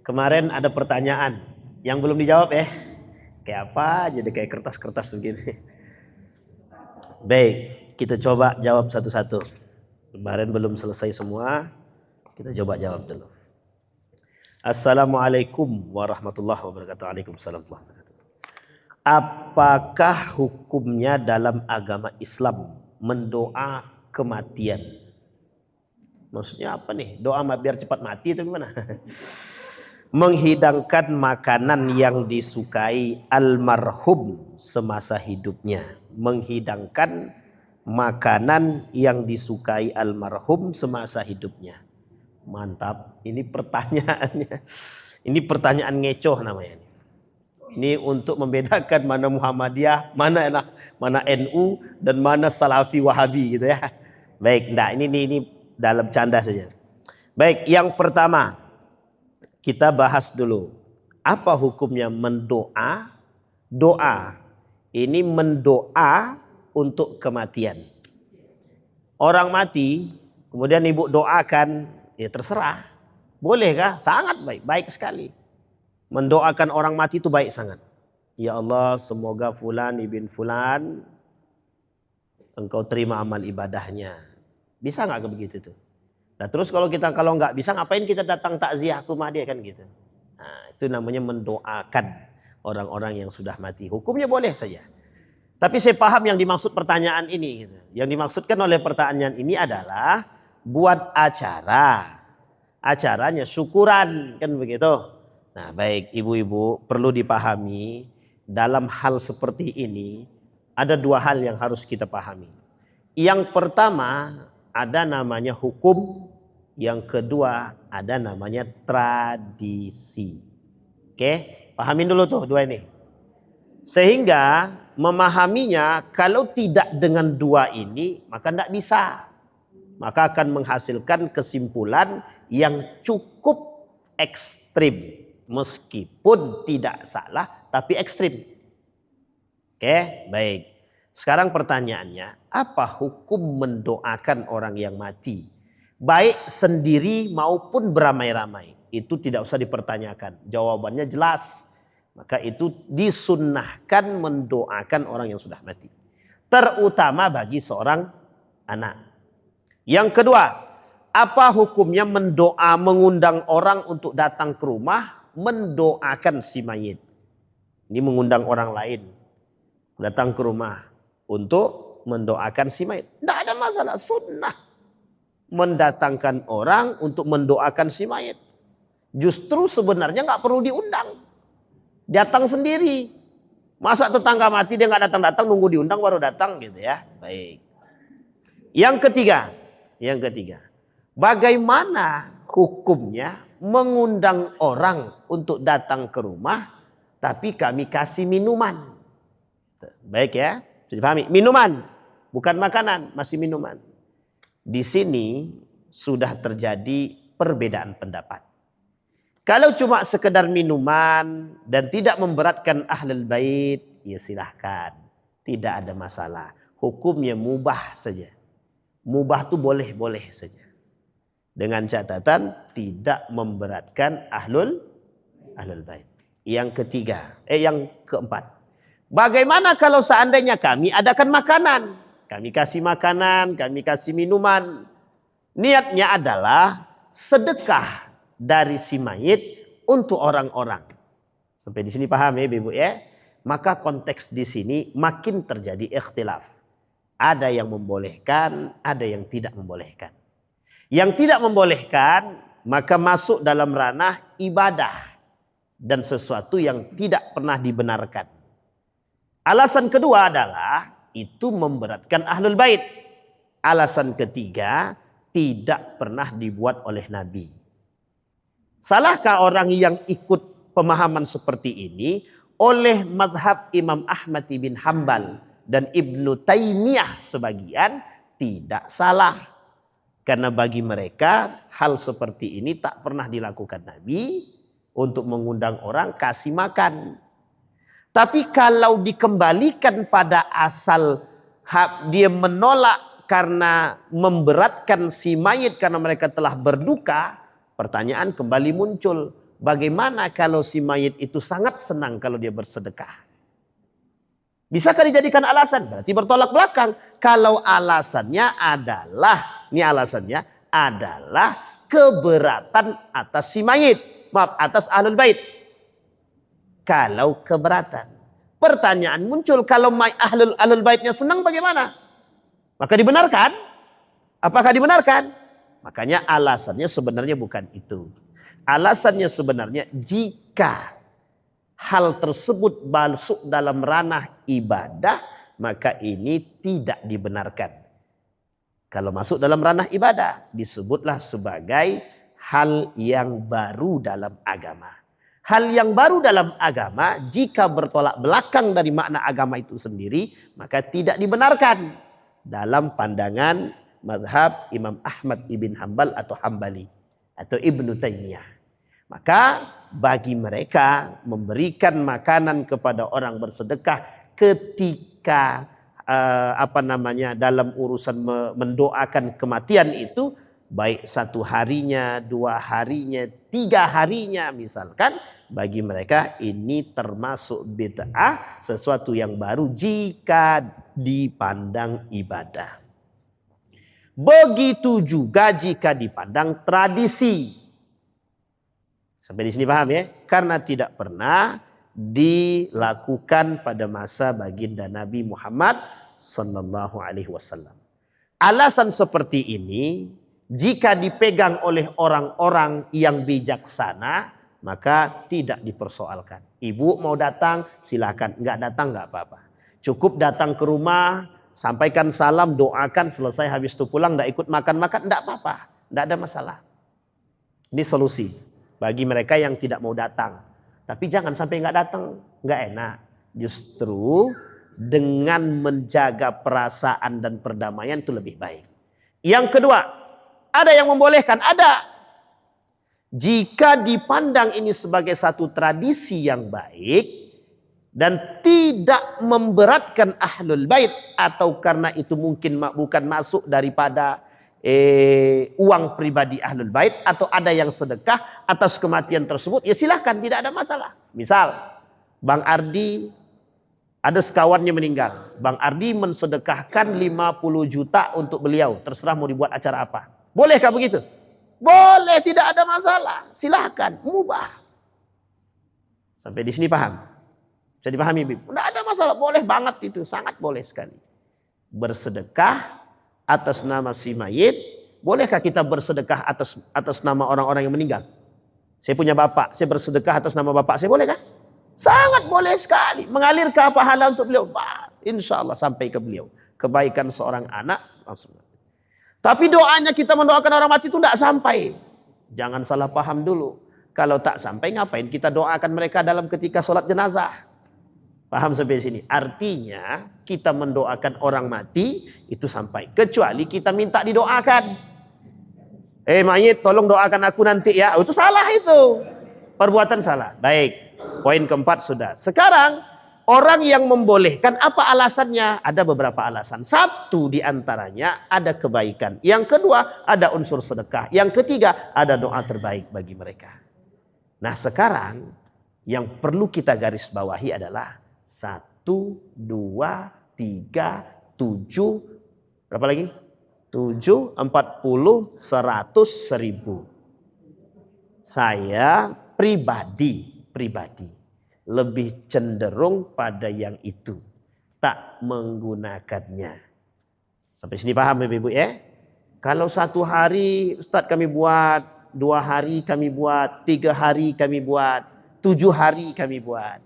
Kemarin ada pertanyaan yang belum dijawab ya. Kayak apa? Jadi kayak kertas-kertas begini. Baik, kita coba jawab satu-satu. Kemarin belum selesai semua. Kita coba jawab dulu. Assalamualaikum warahmatullahi wabarakatuh. Waalaikumsalam warahmatullahi wabarakatuh. Apakah hukumnya dalam agama Islam mendoa kematian? Maksudnya apa nih? Doa biar cepat mati atau gimana? Menghidangkan makanan yang disukai almarhum semasa hidupnya. Menghidangkan makanan yang disukai almarhum semasa hidupnya. Mantap. Ini pertanyaannya. Ini pertanyaan ngecoh namanya. Ini untuk membedakan mana Muhammadiyah, mana NU dan mana Salafi Wahabi gitu ya. Baik, enggak ini dalam canda saja. Baik, yang pertama kita bahas dulu. Apa hukumnya mendoa? Doa. Ini mendoa untuk kematian. Orang mati, kemudian ibu doakan, ya terserah. Bolehkah? Sangat baik, baik sekali. Mendoakan orang mati itu baik sangat. Ya Allah, semoga fulan ibn fulan engkau terima amal ibadahnya. Bisa nggak begitu tuh? Nah terus kalau nggak bisa, ngapain kita datang takziah ke rumah dia kan gitu? Nah, itu namanya mendoakan orang-orang yang sudah mati. Hukumnya boleh saja. Tapi saya paham yang dimaksud pertanyaan ini. Gitu. Yang dimaksudkan oleh pertanyaan ini adalah buat acara. Acaranya syukuran kan begitu. Nah baik ibu-ibu perlu dipahami dalam hal seperti ini ada dua hal yang harus kita pahami. Yang pertama ada namanya hukum, yang kedua ada namanya tradisi. Oke, pahamin dulu tuh dua ini. Sehingga memahaminya kalau tidak dengan dua ini maka tidak bisa. Maka akan menghasilkan kesimpulan yang cukup ekstrim. Meskipun tidak salah tapi ekstrim. Oke, baik. Sekarang pertanyaannya, apa hukum mendoakan orang yang mati? Baik sendiri maupun beramai-ramai. Itu tidak usah dipertanyakan. Jawabannya jelas. Maka itu disunnahkan mendoakan orang yang sudah mati. Terutama bagi seorang anak. Yang kedua, apa hukumnya mendoa mengundang orang untuk datang ke rumah mendoakan si mayit? Ini mengundang orang lain datang ke rumah untuk mendoakan si mayit. Tidak ada masalah, sunnah mendatangkan orang untuk mendoakan si mayit. Justru sebenarnya nggak perlu diundang, datang sendiri. Masa tetangga mati dia nggak datang-datang, nunggu diundang baru datang gitu ya. Baik. Yang ketiga, bagaimana hukumnya mengundang orang untuk datang ke rumah tapi kami kasih minuman? Baik ya, sudah dipahami. Minuman, bukan makanan, masih minuman. Di sini sudah terjadi perbedaan pendapat. Kalau cuma sekedar minuman dan tidak memberatkan ahlul bait, ya silahkan. Tidak ada masalah. Hukumnya mubah saja. Mubah itu boleh-boleh saja. Dengan catatan tidak memberatkan ahlul bait. Yang keempat. Bagaimana kalau seandainya kami adakan makanan? Kami kasih makanan, kami kasih minuman. Niatnya adalah sedekah dari si mayit untuk orang-orang. Sampai di sini paham ya Ibu ya? Maka konteks di sini makin terjadi ikhtilaf. Ada yang membolehkan, ada yang tidak membolehkan. Yang tidak membolehkan maka masuk dalam ranah ibadah dan sesuatu yang tidak pernah dibenarkan. Alasan kedua adalah itu memberatkan ahlul bait. Alasan ketiga tidak pernah dibuat oleh Nabi. Salahkah orang yang ikut pemahaman seperti ini oleh mazhab Imam Ahmad bin Hambal dan Ibnu Taimiyah sebagian? Tidak salah. Karena bagi mereka hal seperti ini tak pernah dilakukan Nabi untuk mengundang orang kasih makan. Tapi kalau dikembalikan pada asal dia menolak karena memberatkan si mayit karena mereka telah berduka, pertanyaan kembali muncul. bagaimana kalau si mayit itu sangat senang kalau dia bersedekah? Bisakah dijadikan alasan? Berarti bertolak belakang. Kalau alasannya adalah, ini alasannya adalah keberatan atas si mayit. Maaf, atas ahlul bait. Kalau keberatan. Pertanyaan muncul, kalau ahlul baitnya senang bagaimana? Maka dibenarkan? Apakah dibenarkan? Makanya alasannya sebenarnya bukan itu. Alasannya sebenarnya jika hal tersebut masuk dalam ranah ibadah, maka ini tidak dibenarkan. Kalau masuk dalam ranah ibadah, disebutlah sebagai hal yang baru dalam agama. Hal yang baru dalam agama, jika bertolak belakang dari makna agama itu sendiri, maka tidak dibenarkan dalam pandangan mazhab Imam Ahmad ibn Hanbal atau Hambali atau Ibnu Taimiyah. Maka bagi mereka memberikan makanan kepada orang bersedekah ketika dalam urusan mendoakan kematian itu, baik 1 harinya, 2 harinya, 3 harinya misalkan, bagi mereka ini termasuk bid'ah, sesuatu yang baru jika dipandang ibadah. Begitu juga jika dipandang tradisi. Sampai di sini paham ya? Karena tidak pernah dilakukan pada masa baginda Nabi Muhammad sallallahu alaihi wasallam. Alasan seperti ini jika dipegang oleh orang-orang yang bijaksana, maka tidak dipersoalkan. Ibu mau datang, silakan. Enggak datang enggak apa-apa. Cukup datang ke rumah, sampaikan salam, doakan, selesai, habis itu pulang, enggak ikut makan-makan, enggak apa-apa. Enggak ada masalah. Ini solusi bagi mereka yang tidak mau datang. Tapi jangan sampai enggak datang, enggak enak. Justru dengan menjaga perasaan dan perdamaian itu lebih baik. Yang kedua, ada yang membolehkan, ada. Jika dipandang ini sebagai satu tradisi yang baik dan tidak memberatkan ahlul bait, atau karena itu mungkin bukan masuk daripada uang pribadi ahlul bait, atau ada yang sedekah atas kematian tersebut, ya silahkan, tidak ada masalah. Misal Bang Ardi, ada sekawannya meninggal, Bang Ardi mensedekahkan 50 juta untuk beliau, terserah mau dibuat acara apa. Bolehkah begitu? Boleh, tidak ada masalah. Silahkan, mubah. Sampai di sini paham? Bisa dipahami, Bib? Tidak ada masalah, boleh banget itu, sangat boleh sekali. Bersedekah atas nama si mayit, bolehkah kita bersedekah atas nama orang-orang yang meninggal? Saya punya bapak, saya bersedekah atas nama bapak saya, boleh kah? Sangat boleh sekali. Mengalir ke pahala untuk beliau, insya Allah sampai ke beliau. Kebaikan seorang anak langsung. Tapi doanya kita mendoakan orang mati itu tidak sampai. Jangan salah paham dulu. Kalau tak sampai, ngapain kita doakan mereka dalam ketika sholat jenazah? Paham sampai sini? Artinya kita mendoakan orang mati itu sampai. Kecuali kita minta didoakan. Mayit, tolong doakan aku nanti ya. Itu salah itu. Perbuatan salah. Baik. Poin keempat sudah. Sekarang orang yang membolehkan, apa alasannya? Ada beberapa alasan. Satu diantaranya ada kebaikan. Yang kedua ada unsur sedekah. Yang ketiga ada doa terbaik bagi mereka. Nah sekarang yang perlu kita garis bawahi adalah 1, 2, 3, 7. Berapa lagi? 7, 40, 100, 1000. Saya pribadi lebih cenderung pada yang itu, tak menggunakannya. Sampai sini paham Ibu ya? Kalau 1 hari Ustadz kami buat, 2 hari kami buat, 3 hari kami buat, 7 hari kami buat.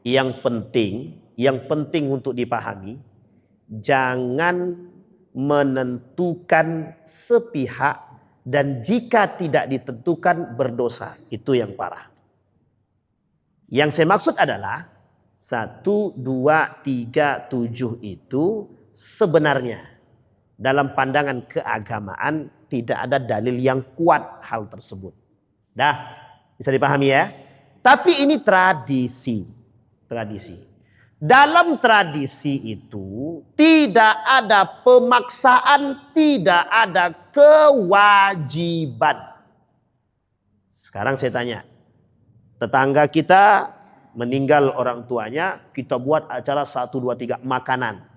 Yang penting untuk dipahami, jangan menentukan sepihak, dan jika tidak ditentukan berdosa. Itu yang parah. Yang saya maksud adalah 1, 2, 3, 7 itu sebenarnya dalam pandangan keagamaan tidak ada dalil yang kuat hal tersebut. Dah, bisa dipahami ya? Tapi ini tradisi. Dalam tradisi itu tidak ada pemaksaan, tidak ada kewajiban. Sekarang saya tanya, tetangga kita meninggal orang tuanya, kita buat acara 1, 2, 3 makanan.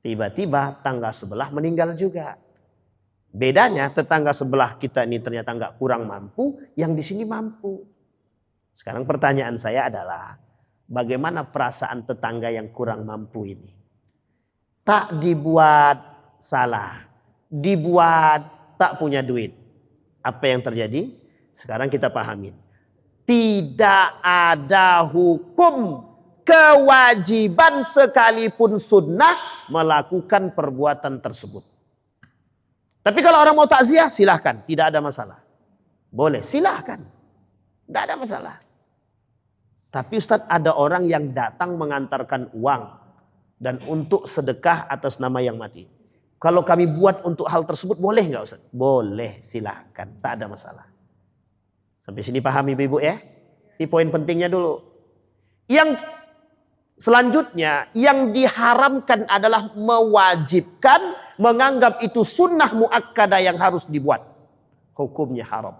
Tiba-tiba tangga sebelah meninggal juga. Bedanya tetangga sebelah kita ini ternyata nggak kurang mampu, yang di sini mampu. Sekarang pertanyaan saya adalah, bagaimana perasaan tetangga yang kurang mampu ini? Tak dibuat salah, dibuat tak punya duit. Apa yang terjadi? Sekarang kita pahamin. Tidak ada hukum kewajiban sekalipun sunnah melakukan perbuatan tersebut. Tapi kalau orang mau takziah silahkan, tidak ada masalah. Boleh, silahkan. Tidak ada masalah. Tapi Ustadz, ada orang yang datang mengantarkan uang dan untuk sedekah atas nama yang mati. Kalau kami buat untuk hal tersebut boleh nggak Ustadz? Boleh, silahkan, tak ada masalah. Sampai sini paham ibu-ibu ya? Ini poin pentingnya dulu. Yang selanjutnya, yang diharamkan adalah mewajibkan, menganggap itu sunnah muakkadah yang harus dibuat. Hukumnya haram.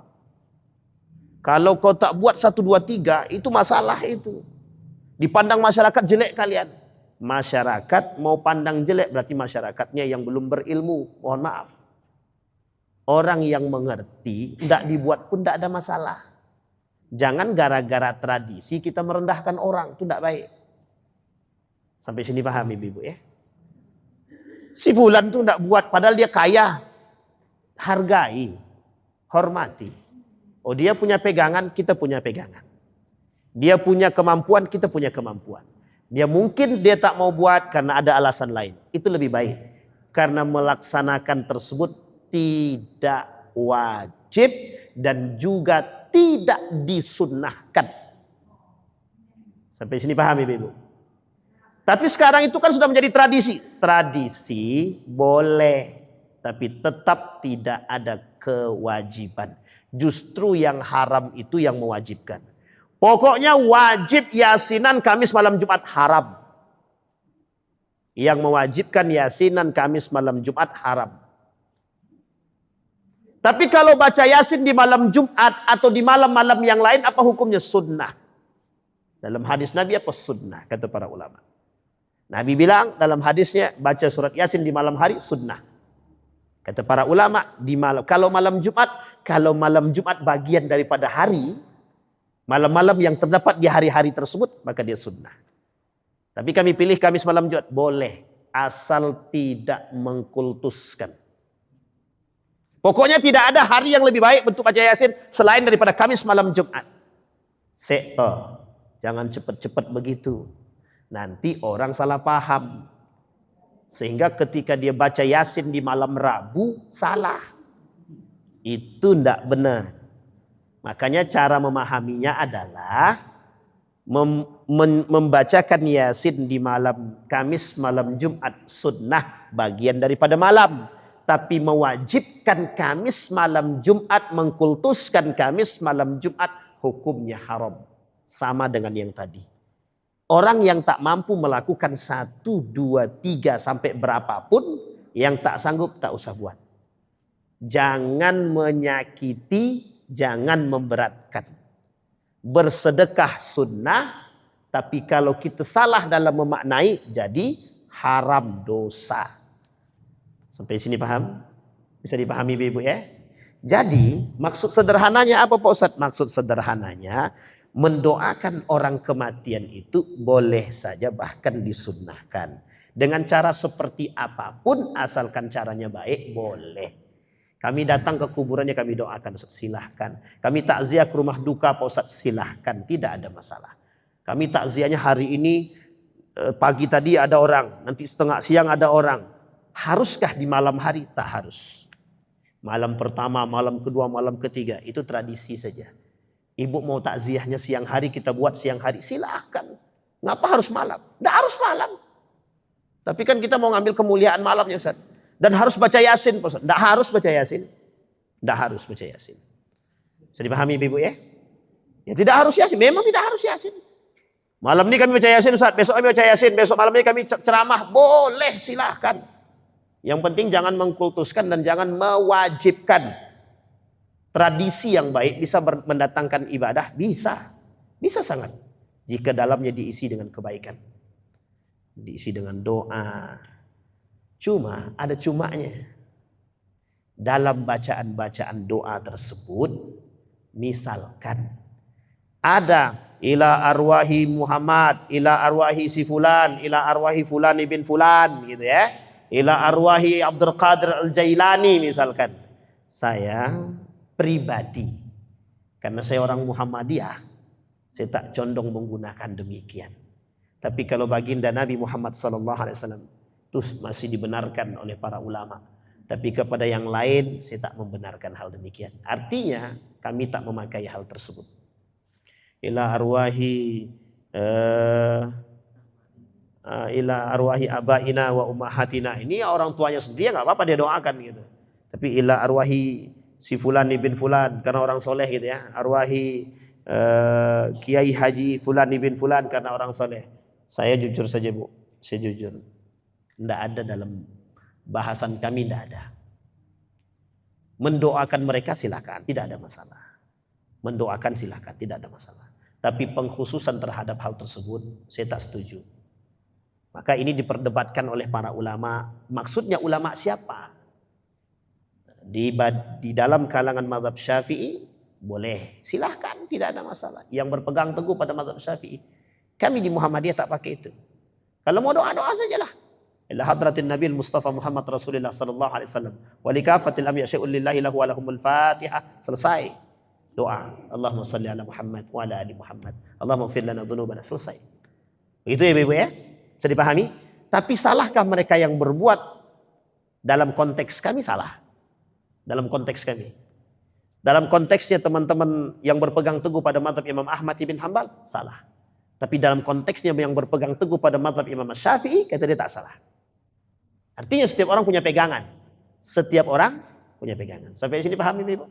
Kalau kau tak buat 1, 2, 3, itu masalah itu. Dipandang masyarakat jelek kalian. Masyarakat mau pandang jelek berarti masyarakatnya yang belum berilmu. Mohon maaf. Orang yang mengerti, tidak dibuat pun tidak ada masalah. Jangan gara-gara tradisi kita merendahkan orang, itu tidak baik. Sampai sini paham ibu-ibu ya? Si fulan itu tidak buat, padahal dia kaya. Hargai, hormati. Oh dia punya pegangan, kita punya pegangan. Dia punya kemampuan, kita punya kemampuan. Dia mungkin dia tak mau buat karena ada alasan lain. Itu lebih baik. Karena melaksanakan tersebut tidak wajib dan juga tidak disunnahkan. Sampai sini paham ibu-ibu? Tapi sekarang itu kan sudah menjadi tradisi. Tradisi boleh, tapi tetap tidak ada kewajiban. Justru yang haram itu yang mewajibkan. Pokoknya wajib yasinan Kamis malam Jumat haram. Yang mewajibkan yasinan Kamis malam Jumat haram. Tapi kalau baca yasin di malam Jumat atau di malam-malam yang lain, apa hukumnya? Sunnah. Dalam hadis Nabi apa? Sunnah, kata para ulama. Nabi bilang dalam hadisnya, baca surat yasin di malam hari, sunnah. Kata para ulama, kalau malam Jumat bagian daripada hari, malam-malam yang terdapat di hari-hari tersebut, maka dia sunnah. Tapi kami pilih Kamis malam Jumat, boleh. Asal tidak mengkultuskan. Pokoknya tidak ada hari yang lebih baik bentuk baca yasin selain daripada Kamis malam Jumat. Sektor, jangan cepat-cepat begitu. Nanti orang salah paham. Sehingga ketika dia baca yasin di malam Rabu, salah. Itu tidak benar. Makanya cara memahaminya adalah membacakan yasin di malam Kamis malam Jumat sunnah bagian daripada malam. Tapi mewajibkan Kamis malam Jumat, mengkultuskan Kamis malam Jumat, hukumnya haram. Sama dengan yang tadi. Orang yang tak mampu melakukan 1, 2, 3 sampai berapapun, yang tak sanggup tak usah buat. Jangan menyakiti, jangan memberatkan. Bersedekah sunnah, tapi kalau kita salah dalam memaknai, jadi haram, dosa. Sampai sini paham? Bisa dipahami ibu ya? Jadi maksud sederhananya apa Pak Ustadz? Maksud sederhananya mendoakan orang kematian itu boleh saja, bahkan disunnahkan. Dengan cara seperti apapun asalkan caranya baik, boleh. Kami datang ke kuburannya, kami doakan, silahkan. Kami takziah ke rumah duka Pak Ustadz, silahkan, tidak ada masalah. Kami takziahnya hari ini, pagi tadi ada orang, nanti setengah siang ada orang. Haruskah di malam hari? Tak harus. Malam pertama, malam kedua, malam ketiga, itu tradisi saja. Ibu mau takziahnya siang hari, kita buat siang hari, silahkan. Ngapa harus malam? Tidak harus malam. Tapi kan kita mau ngambil kemuliaan malamnya Ustaz. Dan harus baca yasin Ustaz. Tidak harus baca yasin. Tidak harus baca yasin. Bisa dipahami ibu ya? Ya tidak harus yasin, memang tidak harus yasin. Malam ini kami baca yasin Ustaz, besok kami baca yasin, besok malam ini kami ceramah, boleh, silahkan. Yang penting jangan mengkultuskan dan jangan mewajibkan. tradisi yang baik bisa mendatangkan ibadah? Bisa. Bisa sangat. Jika dalamnya diisi dengan kebaikan. Diisi dengan doa. Cuma, ada cumanya. Dalam bacaan-bacaan doa tersebut, misalkan ada ila arwahi Muhammad, ila arwahi si fulan, ila arwahi fulan ibn fulan, gitu ya. Ila arwahi Abdul Qadir Al-Jailani misalkan. Saya pribadi, karena saya orang Muhammadiyah, saya tak condong menggunakan demikian. Tapi kalau baginda Nabi Muhammad SAW itu masih dibenarkan oleh para ulama. Tapi kepada yang lain saya tak membenarkan hal demikian. Artinya kami tak memakai hal tersebut. Ila arwahi abaina wa ummahatina. Ini orang tuanya sendiri nggak apa-apa dia doakan gitu. Tapi ila arwahi si fulan ibn fulan karena orang soleh gitu ya. Arwahi Kiai Haji fulan ibn fulan karena orang soleh. Saya jujur saja Bu, saya jujur. Tidak ada dalam bahasan kami, tidak ada. Mendoakan mereka silakan, tidak ada masalah. Mendoakan silakan, tidak ada masalah. Tapi pengkhususan terhadap hal tersebut saya tak setuju. Maka ini diperdebatkan oleh para ulama. Maksudnya ulama siapa? Di dalam kalangan mazhab Syafi'i boleh, silahkan, tidak ada masalah. Yang berpegang teguh pada mazhab Syafi'i. Kami di Muhammadiyah tak pakai itu. Kalau mau doa-doa sajalah. Ila hadratin Nabi Mustafa Muhammad Rasulullah sallallahu alaihi wasallam wa likafatil amya syai'un lillahi lahu wa lahumul Fatihah. Selesai. Doa. Allahumma shalli ala Muhammad wa ala ali Muhammad. Allahumma ighfir lana dzunubana. Selesai. Begitu ya Ibu ya? Bisa dipahami? Tapi salahkah mereka yang berbuat dalam konteks kami? Salah. Dalam konteks kami. Dalam konteksnya teman-teman yang berpegang teguh pada mazhab Imam Ahmad ibn Hanbal, salah. Tapi dalam konteksnya yang berpegang teguh pada mazhab Imam Syafi'i, kata dia tak salah. Artinya setiap orang punya pegangan. Setiap orang punya pegangan. Sampai sini paham Ibu?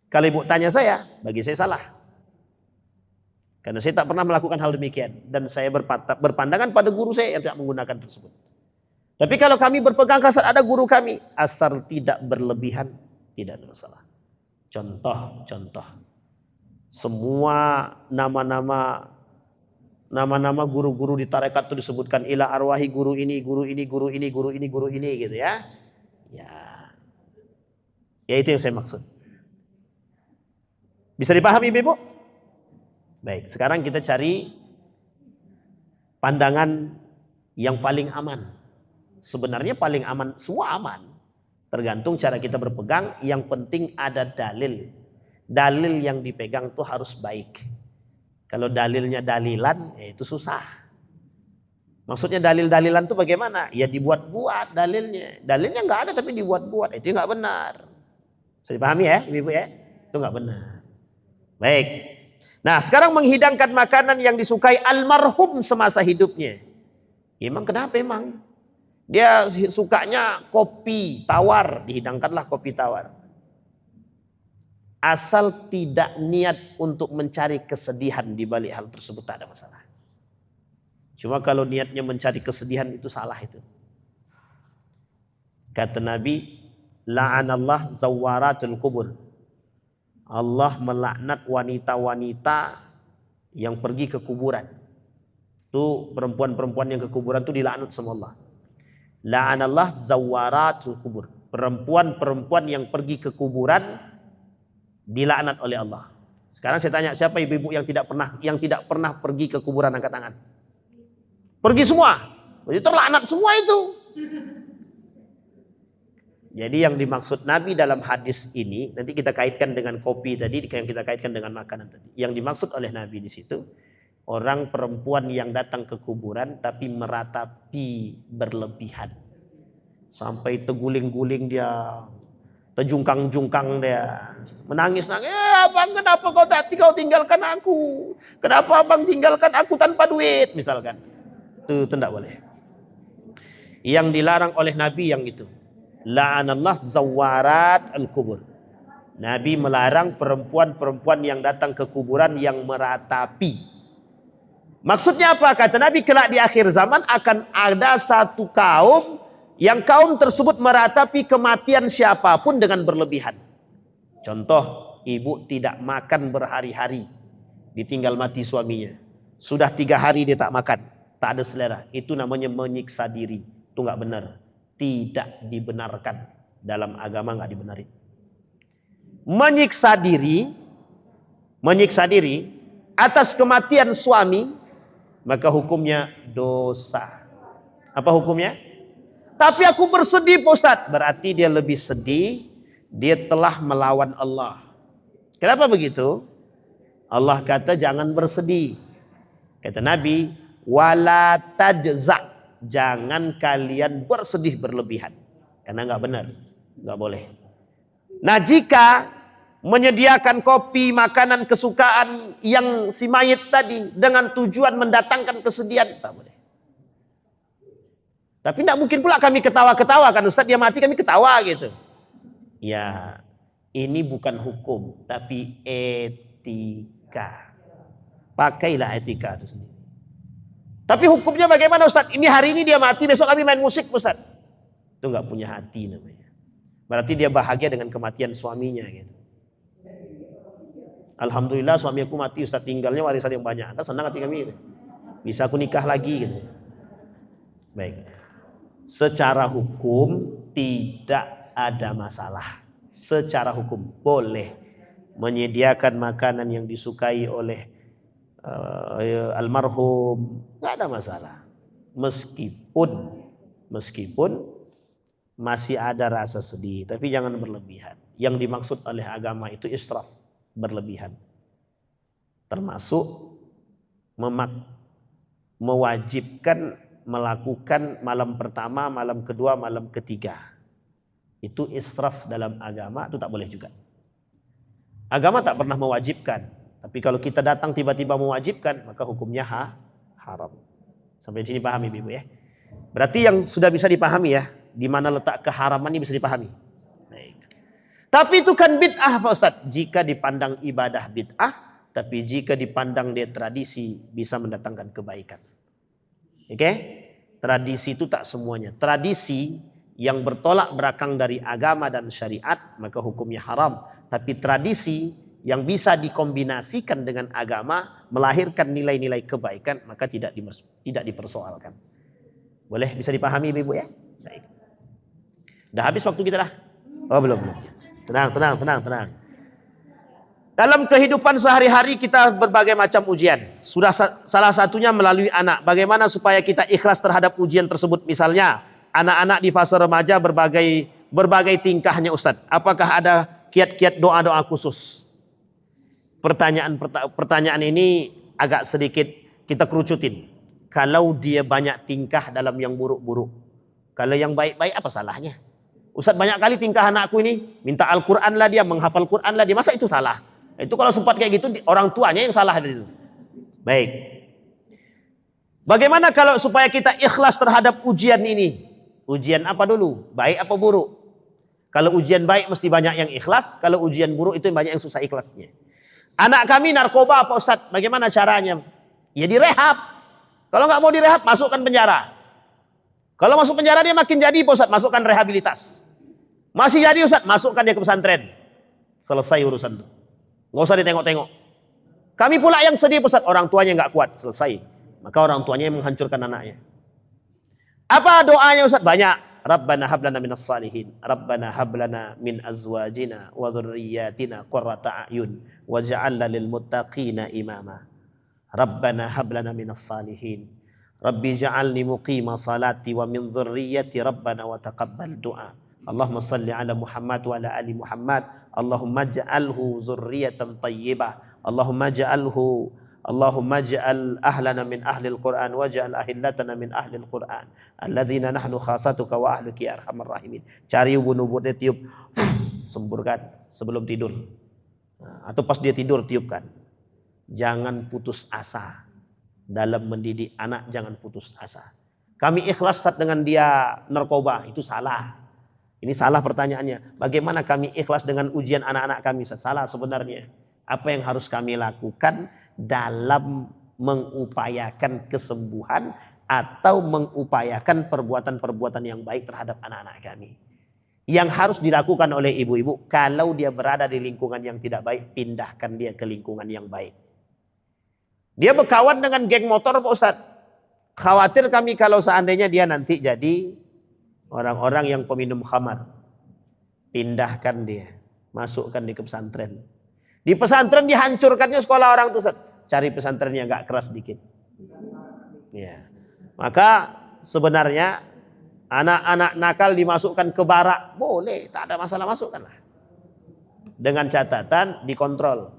Kalau Ibu tanya saya, bagi saya salah. Karena saya tak pernah melakukan hal demikian. Dan saya berpandangan pada guru saya yang tidak menggunakan tersebut. Tapi kalau kami berpegang kasar ada guru kami, asal tidak berlebihan, tidak ada masalah. Contoh. Semua nama-nama guru-guru di tarekat itu disebutkan ila arwahi guru ini gitu ya. Ya itu yang saya maksud. Bisa dipahami Ibu? Baik, sekarang kita cari pandangan yang paling aman. Sebenarnya paling aman, semua aman. Tergantung cara kita berpegang, yang penting ada dalil. Dalil yang dipegang itu harus baik. Kalau dalilnya dalilan, ya itu susah. Maksudnya dalil-dalilan itu bagaimana? Ya dibuat-buat dalilnya. Dalilnya nggak ada tapi dibuat-buat. Itu nggak benar. Bisa dipahami ya, Ibu ya? Itu nggak benar. Baik. Nah, sekarang menghidangkan makanan yang disukai almarhum semasa hidupnya. Emang kenapa emang? Dia sukanya kopi tawar, dihidangkanlah kopi tawar. Asal tidak niat untuk mencari kesedihan di balik hal tersebut tak ada masalah. Cuma kalau niatnya mencari kesedihan itu salah itu. Kata Nabi, la'anallah zawaratul kubur. Allah melaknat wanita-wanita yang pergi ke kuburan. Itu perempuan-perempuan yang ke kuburan itu dilaknat sama Allah. La'anallah zawaratul kubur. Perempuan-perempuan yang pergi ke kuburan dilaknat oleh Allah. Sekarang saya tanya, siapa ibu-ibu yang tidak pernah pergi ke kuburan, angkat tangan. Pergi semua. Jadi terlaknat semua itu. Jadi yang dimaksud Nabi dalam hadis ini, nanti kita kaitkan dengan kopi tadi, yang kita kaitkan dengan makanan tadi. Yang dimaksud oleh Nabi di situ, orang perempuan yang datang ke kuburan tapi meratapi berlebihan. Sampai terguling-guling dia, terjungkang-jungkang dia. Menangis-nangis, abang kenapa kau tinggalkan aku? Kenapa abang tinggalkan aku tanpa duit? Misalkan. Itu tidak boleh. Yang dilarang oleh Nabi yang itu. La'anallah zawarat al-kubur. Nabi melarang perempuan-perempuan yang datang ke kuburan yang meratapi. Maksudnya apa? Kata Nabi, kelak di akhir zaman akan ada satu kaum yang kaum tersebut meratapi kematian siapapun dengan berlebihan. Contoh, ibu tidak makan berhari-hari, ditinggal mati suaminya. Sudah 3 hari dia tak makan, tak ada selera. Itu namanya menyiksa diri. Itu nggak benar. Tidak dibenarkan. Dalam agama nggak dibenarin. Menyiksa diri atas kematian suami, maka hukumnya dosa. Apa hukumnya? Tapi aku bersedih Pak Ustaz. Berarti dia lebih sedih. Dia telah melawan Allah. Kenapa begitu? Allah kata jangan bersedih. Kata Nabi, wala tajza. Jangan kalian bersedih berlebihan. Karena nggak benar. Nggak boleh. Nah jika menyediakan kopi, makanan kesukaan yang si mayit tadi dengan tujuan mendatangkan kesedihan, tak boleh. Tapi tidak mungkin pula kami ketawa-ketawa kan Ustaz, dia mati kami ketawa gitu. Ya, ini bukan hukum, tapi etika. Pakailah etika itu sendiri. Tapi hukumnya bagaimana Ustaz? Ini hari ini dia mati, besok kami main musik Ustaz. Itu nggak punya hati namanya. Berarti dia bahagia dengan kematian suaminya gitu. Alhamdulillah suami aku mati Ustaz, tinggalnya warisan yang banyak. Kan senang hati kami gitu. Bisa aku nikah lagi gitu. Baik. Secara hukum tidak ada masalah. Secara hukum boleh menyediakan makanan yang disukai oleh almarhum, nggak ada masalah. Meskipun masih ada rasa sedih, tapi jangan berlebihan. Yang dimaksud oleh agama itu israf, berlebihan. Termasuk mewajibkan melakukan malam pertama, malam kedua, malam ketiga. Itu israf dalam agama, itu tak boleh juga. Agama tak pernah mewajibkan. Tapi kalau kita datang tiba-tiba mewajibkan, maka hukumnya haram. Sampai sini pahami Ibu ya. Berarti yang sudah bisa dipahami ya, di mana letak keharaman ini bisa dipahami. Baik. Tapi itu kan bid'ah Pak Ustaz. Jika dipandang ibadah bid'ah, tapi jika dipandang dia tradisi bisa mendatangkan kebaikan. Oke? Tradisi itu tak semuanya. Tradisi yang bertolak belakang dari agama dan syariat, maka hukumnya haram. Tapi tradisi yang bisa dikombinasikan dengan agama, melahirkan nilai-nilai kebaikan, maka tidak dipersoalkan. Boleh bisa dipahami Ibu ya? Baik. Udah habis waktu kita dah? Oh belum. Tenang. Dalam kehidupan sehari-hari kita berbagai macam ujian. Sudah salah satunya melalui anak. Bagaimana supaya kita ikhlas terhadap ujian tersebut? Misalnya anak-anak di fase remaja berbagai tingkahnya Ustadz. Apakah ada kiat-kiat doa-doa khusus? Pertanyaan ini agak sedikit kita kerucutin. Kalau dia banyak tingkah dalam yang buruk-buruk. Kalau yang baik-baik apa salahnya? Ustadz banyak kali tingkah anakku ini. Minta Al-Quran lah dia, menghafal Quran lah dia. Masa itu salah? Itu kalau sempat kayak gitu orang tuanya yang salah dari itu. Baik. Bagaimana kalau supaya kita ikhlas terhadap ujian ini? Ujian apa dulu? Baik apa buruk? Kalau ujian baik mesti banyak yang ikhlas. Kalau ujian buruk itu banyak yang susah ikhlasnya. Anak kami narkoba Pak Ustadz. Bagaimana caranya? Ya direhab. Kalau nggak mau direhab masukkan penjara. Kalau masuk penjara dia makin jadi Pak Ustadz. Masukkan rehabilitas. Masih jadi Ustadz. Masukkan dia ke pesantren. Selesai urusan itu. Nggak usah ditengok-tengok. Kami pula yang sedih Ustaz, orang tuanya nggak kuat, selesai. Maka orang tuanya yang menghancurkan anaknya. Apa doanya Ustaz? Banyak. Rabbana hablana minas salihin. Rabbana hablana min azwajina wa dhurriyyatina qurrata a'yun waj'alna lil muttaqina imama. Rabbana hablana minas salihin. Rabbi ja'alni muqima salati wa min dhurriyyati rabbana wa taqabbal du'a. Allahumma salli ala Muhammad wa ala ali Muhammad. Allahumma ja'alhu zurriyatan tayyibah. Allahumma ja'al ahlana min ahlil Qur'an wa ja'al ahillatana min ahlil Qur'an. Alladzina nahnu khasatuka wa ahluki ya arhamar rahimin. Cari ubun-ubunnya tiup. Semburkan sebelum tidur. Atau pas dia tidur tiupkan. Jangan putus asa. Dalam mendidik anak jangan putus asa. Kami ikhlas dengan dia narkoba, itu salah. Ini salah pertanyaannya. Bagaimana kami ikhlas dengan ujian anak-anak kami? Salah sebenarnya. Apa yang harus kami lakukan dalam mengupayakan kesembuhan atau mengupayakan perbuatan-perbuatan yang baik terhadap anak-anak kami? Yang harus dilakukan oleh ibu-ibu, kalau dia berada di lingkungan yang tidak baik, pindahkan dia ke lingkungan yang baik. Dia berkawan dengan geng motor Pak Ustadz. Khawatir kami kalau seandainya dia nanti jadi orang-orang yang peminum khamar. Pindahkan dia, masukkan di pesantren. Di pesantren dihancurkannya sekolah orang tuh, Ustaz. Cari pesantren yang agak keras dikit. Ya. Maka sebenarnya anak-anak nakal dimasukkan ke barak, boleh, tak ada masalah, masukkanlah. Dengan catatan dikontrol.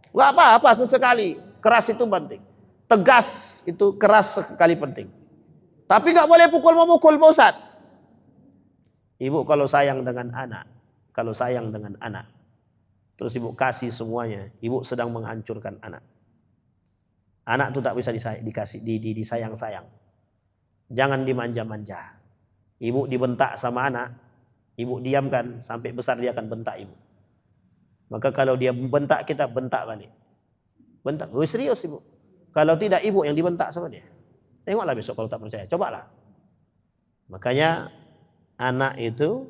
Gak apa-apa sesekali, keras itu penting. Tegas itu keras sekali penting. Tapi gak boleh pukul-memukul, Pak Ustaz. Ibu kalau sayang dengan anak, terus ibu kasih semuanya, ibu sedang menghancurkan anak. Anak itu tak bisa disayang-sayang. Jangan dimanja-manja. Ibu dibentak sama anak, ibu diamkan sampai besar dia akan bentak ibu. Maka kalau dia bentak kita, bentak balik. Bentak, serius ibu. Kalau tidak ibu yang dibentak sama dia. Tengoklah besok kalau tak percaya, cobalah. Makanya anak itu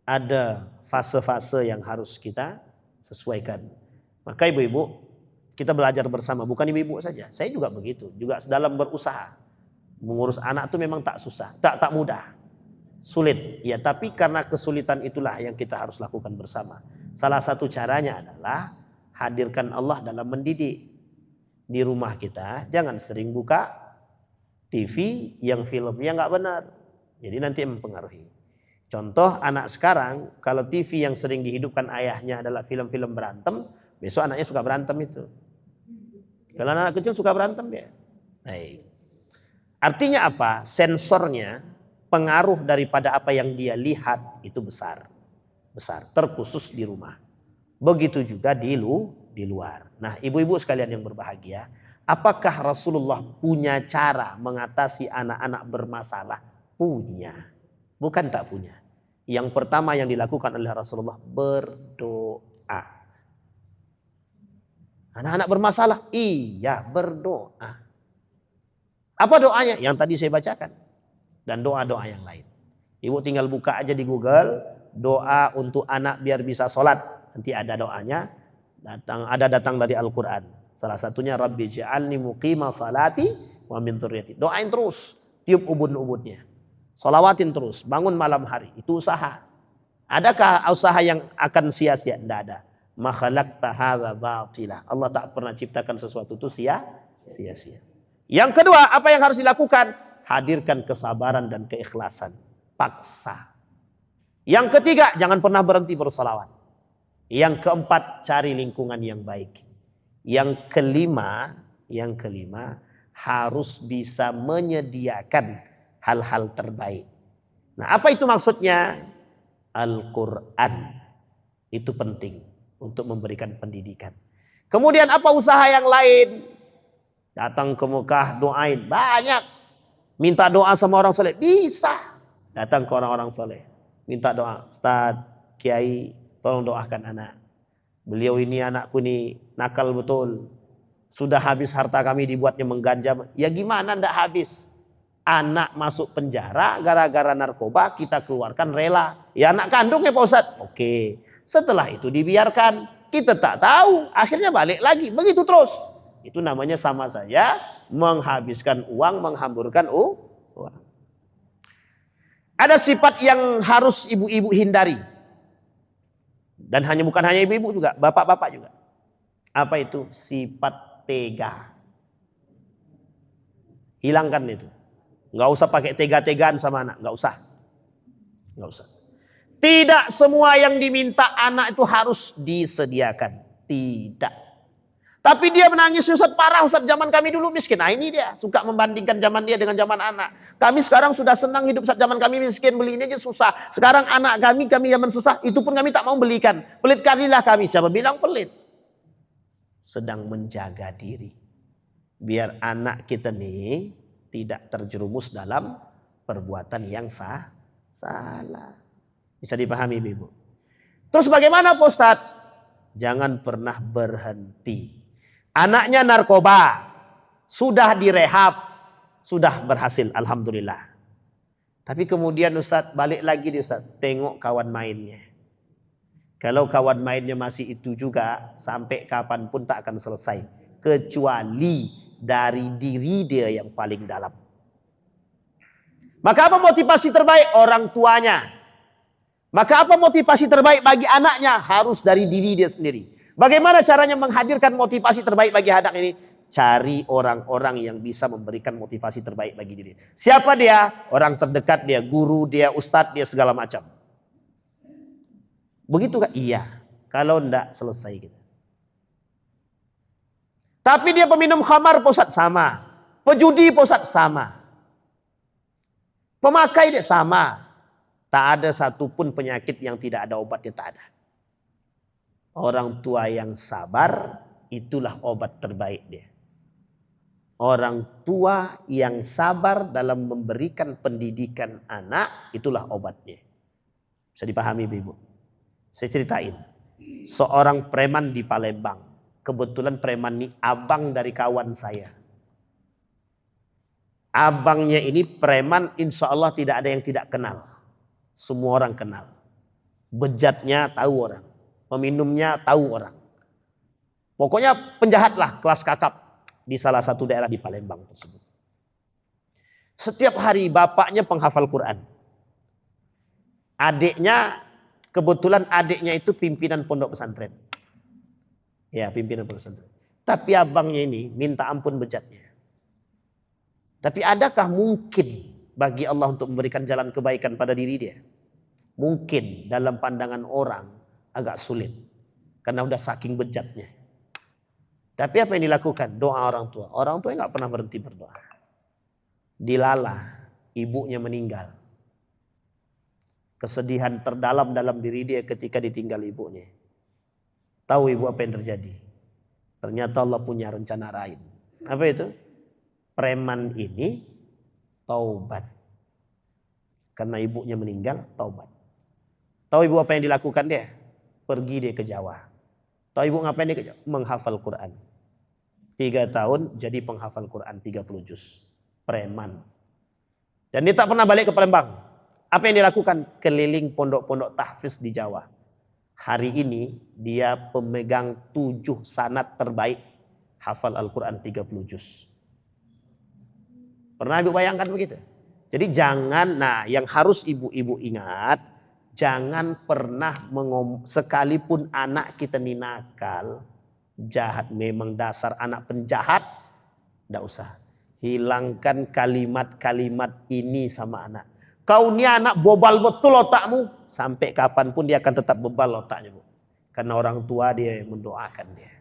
ada fase-fase yang harus kita sesuaikan. Maka ibu-ibu, kita belajar bersama, bukan ibu-ibu saja. Saya juga begitu, juga dalam berusaha. Mengurus anak itu memang tak susah, tak mudah. Sulit, ya, tapi karena kesulitan itulah yang kita harus lakukan bersama. Salah satu caranya adalah hadirkan Allah dalam mendidik. Di rumah kita jangan sering buka TV yang filmnya nggak benar. Jadi nanti mempengaruhi. Contoh anak sekarang, kalau TV yang sering dihidupkan ayahnya adalah film-film berantem, besok anaknya suka berantem itu. Kalau anak kecil suka berantem dia. Baik. Artinya apa? Sensornya, pengaruh daripada apa yang dia lihat itu besar. Terkhusus di rumah. Begitu juga di luar. Nah, ibu-ibu sekalian yang berbahagia, apakah Rasulullah punya cara mengatasi anak-anak bermasalah? Punya. Bukan tak punya. Yang pertama yang dilakukan oleh Rasulullah, berdoa. Anak-anak bermasalah? Iya, berdoa. Apa doanya? Yang tadi saya bacakan. Dan doa-doa yang lain. Ibu tinggal buka aja di Google, doa untuk anak biar bisa sholat. Nanti ada doanya, datang dari Al-Quran. Salah satunya, Rabbi ja'alni muqima salati wa min dzurriyyati. Doain terus, tiup ubun-ubunnya. Sholawatin terus, bangun malam hari. Itu usaha. Adakah usaha yang akan sia-sia? Tidak ada. Ma khalaqta hadza batila. Allah tak pernah ciptakan sesuatu itu sia-sia. Yang kedua, apa yang harus dilakukan? Hadirkan kesabaran dan keikhlasan. Paksa. Yang ketiga, jangan pernah berhenti bersolawat. Yang keempat, cari lingkungan yang baik. Yang kelima, harus bisa menyediakan hal-hal terbaik. Nah, apa itu maksudnya? Al-Quran. Itu penting untuk memberikan pendidikan. Kemudian apa usaha yang lain? Datang ke Mekah, doain. Banyak. Minta doa sama orang soleh. Bisa. Datang ke orang-orang soleh. Minta doa. Ustaz, Kiai, tolong doakan anak. Beliau ini anakku ini nakal betul. Sudah habis harta kami dibuatnya mengganja. Ya gimana ndak habis? Anak masuk penjara gara-gara narkoba, kita keluarkan rela. Ya anak kandung ya Pak Ustadz. Oke. Setelah itu dibiarkan. Kita tak tahu. Akhirnya balik lagi. Begitu terus. Itu namanya sama saja menghabiskan uang, menghamburkan uang. Ada sifat yang harus ibu-ibu hindari. Dan bukan hanya ibu-ibu juga, bapak-bapak juga. Apa itu? Sifat tega. Hilangkan itu. Nggak usah pakai tega-tegaan sama anak, nggak usah. Tidak semua yang diminta anak itu harus disediakan. Tidak. Tapi dia menangis, Ustaz, parah Ustaz, zaman kami dulu miskin. Nah ini dia, suka membandingkan zaman dia dengan zaman anak. Kami sekarang sudah senang hidup saat zaman kami miskin, beli ini aja susah. Sekarang anak kami zaman susah, itu pun kami tak mau belikan. Pelit kalilah kami. Siapa bilang pelit? Sedang menjaga diri. Biar anak kita nih tidak terjerumus dalam perbuatan yang salah. Bisa dipahami Ibu? Terus bagaimana Pak Ustaz? Jangan pernah berhenti. Anaknya narkoba, sudah direhab, sudah berhasil, alhamdulillah. Tapi kemudian Ustaz balik lagi dia Ustaz, tengok kawan mainnya. Kalau kawan mainnya masih itu juga, sampai kapanpun tak akan selesai. Kecuali dari diri dia yang paling dalam. Maka apa motivasi terbaik? Orang tuanya. Maka apa motivasi terbaik bagi anaknya? Harus dari diri dia sendiri. Bagaimana caranya menghadirkan motivasi terbaik bagi anak ini? Cari orang-orang yang bisa memberikan motivasi terbaik bagi diri. Siapa dia? Orang terdekat dia, guru dia, ustadz dia, segala macam. Begitu kan? Iya. Kalau enggak, selesai kita. Tapi dia peminum khamar, Ustaz, sama. Pejudi, Ustaz, sama. Pemakai dia sama. Tak ada satupun penyakit yang tidak ada obatnya, tak ada. Orang tua yang sabar, itulah obat terbaik dia. Orang tua yang sabar dalam memberikan pendidikan anak, itulah obatnya. Bisa dipahami Ibu? Saya ceritain. Seorang preman di Palembang. Kebetulan preman ini abang dari kawan saya. Abangnya ini preman, insya Allah tidak ada yang tidak kenal. Semua orang kenal. Bejatnya tahu orang. Peminumnya tahu orang. Pokoknya penjahat lah, kelas kakap. Di salah satu daerah di Palembang tersebut. Setiap hari bapaknya penghafal Quran. Adiknya, kebetulan adiknya itu pimpinan pondok pesantren. Ya, pimpinan pondok pesantren. Tapi abangnya ini minta ampun bejatnya. Tapi adakah mungkin bagi Allah untuk memberikan jalan kebaikan pada diri dia? Mungkin dalam pandangan orang agak sulit. Karena udah saking bejatnya. Tapi apa yang dilakukan? Doa orang tua. Orang tua nggak pernah berhenti berdoa. Dilalah, ibunya meninggal. Kesedihan terdalam dalam diri dia ketika ditinggal ibunya. Tahu ibu apa yang terjadi? Ternyata Allah punya rencana lain. Apa itu? Preman ini taubat. Karena ibunya meninggal, taubat. Tahu ibu apa yang dilakukan dia? Pergi dia ke Jawa. Tahu ibu ngapain dia ke Jawa? Menghafal Quran. 3 tahun jadi penghafal Quran 30 juz. Preman. Dan dia tak pernah balik ke Palembang. Apa yang dilakukan? Keliling pondok-pondok tahfiz di Jawa. Hari ini dia pemegang 7 sanad terbaik hafal Al-Quran 30 juz. Pernah ibu bayangkan begitu? Jadi jangan, yang harus ibu-ibu ingat, jangan pernah sekalipun anak kita ini nakal, jahat, memang dasar anak penjahat, tidak usah. Hilangkan kalimat-kalimat ini sama anak. Kau ni anak bobal betul otakmu. Sampai kapanpun dia akan tetap bebal otaknya, Bu. Karena orang tua dia yang mendoakan dia.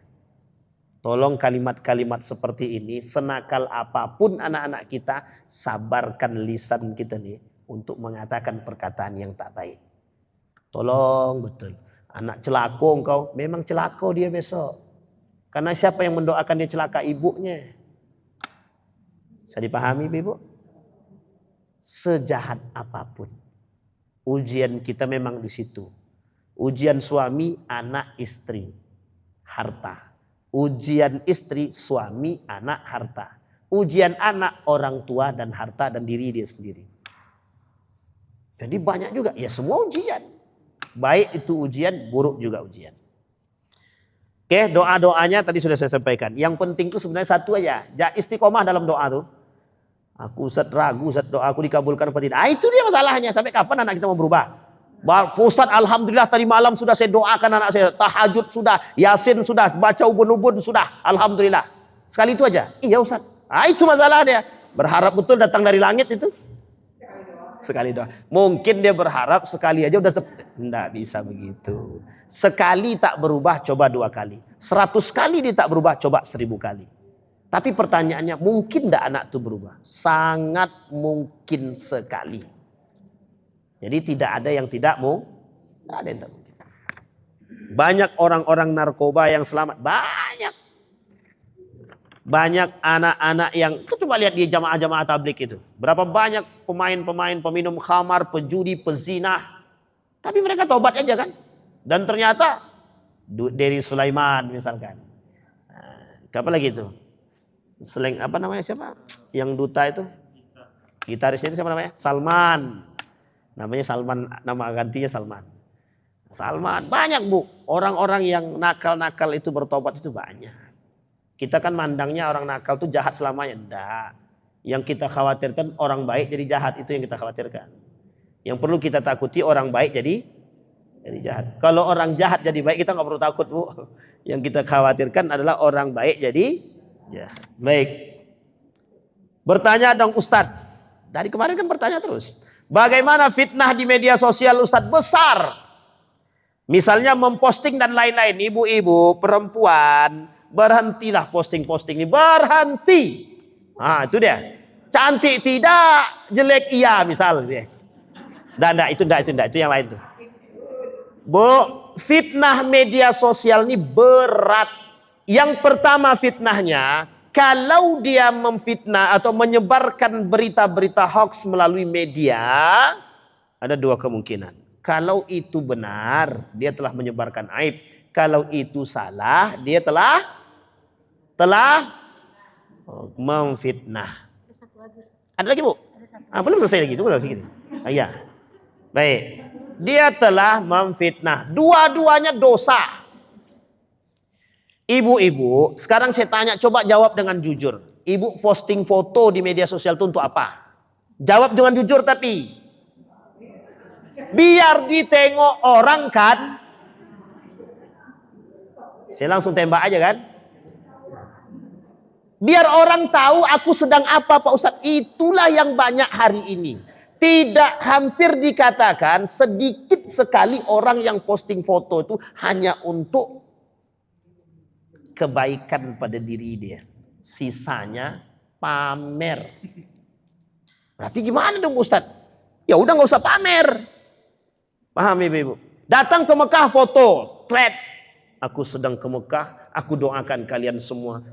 Tolong kalimat-kalimat seperti ini, senakal apapun anak-anak kita, sabarkan lisan kita nih untuk mengatakan perkataan yang tak baik. Tolong betul. Anak celako engkau, memang celako dia besok. Karena siapa yang mendoakan dia celaka? Ibunya. Bisa dipahami Ibu? Sejahat apapun, ujian kita memang di situ. Ujian suami, anak, istri, harta. Ujian istri, suami, anak, harta. Ujian anak, orang tua dan harta dan diri dia sendiri. Jadi banyak juga. Ya semua ujian. Baik itu ujian, buruk juga ujian. Oke, doa-doanya tadi sudah saya sampaikan. Yang penting itu sebenarnya satu aja. Istiqomah dalam doa tuh. Aku Ustaz ragu, Ustaz doa aku dikabulkan apa tidak. Itu dia masalahnya. Sampai kapan anak kita mau berubah? Ustaz alhamdulillah tadi malam sudah saya doakan anak saya. Tahajud sudah, Yasin sudah, baca ubun-ubun sudah. Alhamdulillah. Sekali itu aja. Iya Ustaz. Itu masalahnya. Berharap betul datang dari langit itu. Sekali doa. Mungkin dia berharap sekali aja udah tidak bisa begitu. Sekali tak berubah, coba 2 kali. 100 kali dia tak berubah, coba 1000 kali. Tapi pertanyaannya, mungkin tidak anak itu berubah? Sangat mungkin sekali. Jadi tidak ada yang tidak mau. Tidak ada yang tidak mungkin. Banyak orang-orang narkoba yang selamat. Banyak. Banyak anak-anak yang, itu coba lihat di jamaah-jamaah tablik itu. Berapa banyak pemain-pemain, peminum khamar, pejudi, pezinah. Tapi mereka tobat aja kan. Dan ternyata Dery Sulaiman misalkan. Apa lagi itu? Apa namanya siapa? Yang duta itu? Gitaris itu siapa namanya? Salman. Namanya Salman, nama gantinya Salman. Salman, banyak Bu. Orang-orang yang nakal-nakal itu bertobat itu banyak. Kita kan mandangnya orang nakal itu jahat selamanya. Enggak. Yang kita khawatirkan orang baik jadi jahat, itu yang kita khawatirkan. Yang perlu kita takuti orang baik jadi jahat. Kalau orang jahat jadi baik kita nggak perlu takut Bu. Yang kita khawatirkan adalah orang baik jadi jahat. Baik. Bertanya dong Ustadz. Dari kemarin kan bertanya terus. Bagaimana fitnah di media sosial Ustadz? Besar. Misalnya memposting dan lain-lain. Ibu-ibu, perempuan, berhentilah posting-posting ini. Berhenti. Nah itu dia. Cantik tidak, jelek iya misal. Itu yang lain tuh. Bu, fitnah media sosial ini berat. Yang pertama fitnahnya, kalau dia memfitnah atau menyebarkan berita-berita hoax melalui media, ada dua kemungkinan. Kalau itu benar, dia telah menyebarkan aib. Kalau itu salah, dia telah memfitnah. Ada lagi Bu? Belum selesai lagi, itu belum sedikit. Ya. Baik. Dia telah memfitnah. Dua-duanya dosa. Ibu-ibu, sekarang saya tanya, coba jawab dengan jujur. Ibu posting foto di media sosial itu untuk apa? Jawab dengan jujur tapi. Biar ditengok orang kan. Saya langsung tembak aja kan. Biar orang tahu aku sedang apa Pak Ustadz. Itulah yang banyak hari ini. Tidak hampir dikatakan sedikit sekali orang yang posting foto itu hanya untuk kebaikan pada diri dia. Sisanya pamer. Berarti gimana dong Ustadz? Ya udah nggak usah pamer. Paham ibu-ibu? Datang ke Mekah foto, thread. Aku sedang ke Mekah, aku doakan kalian semua.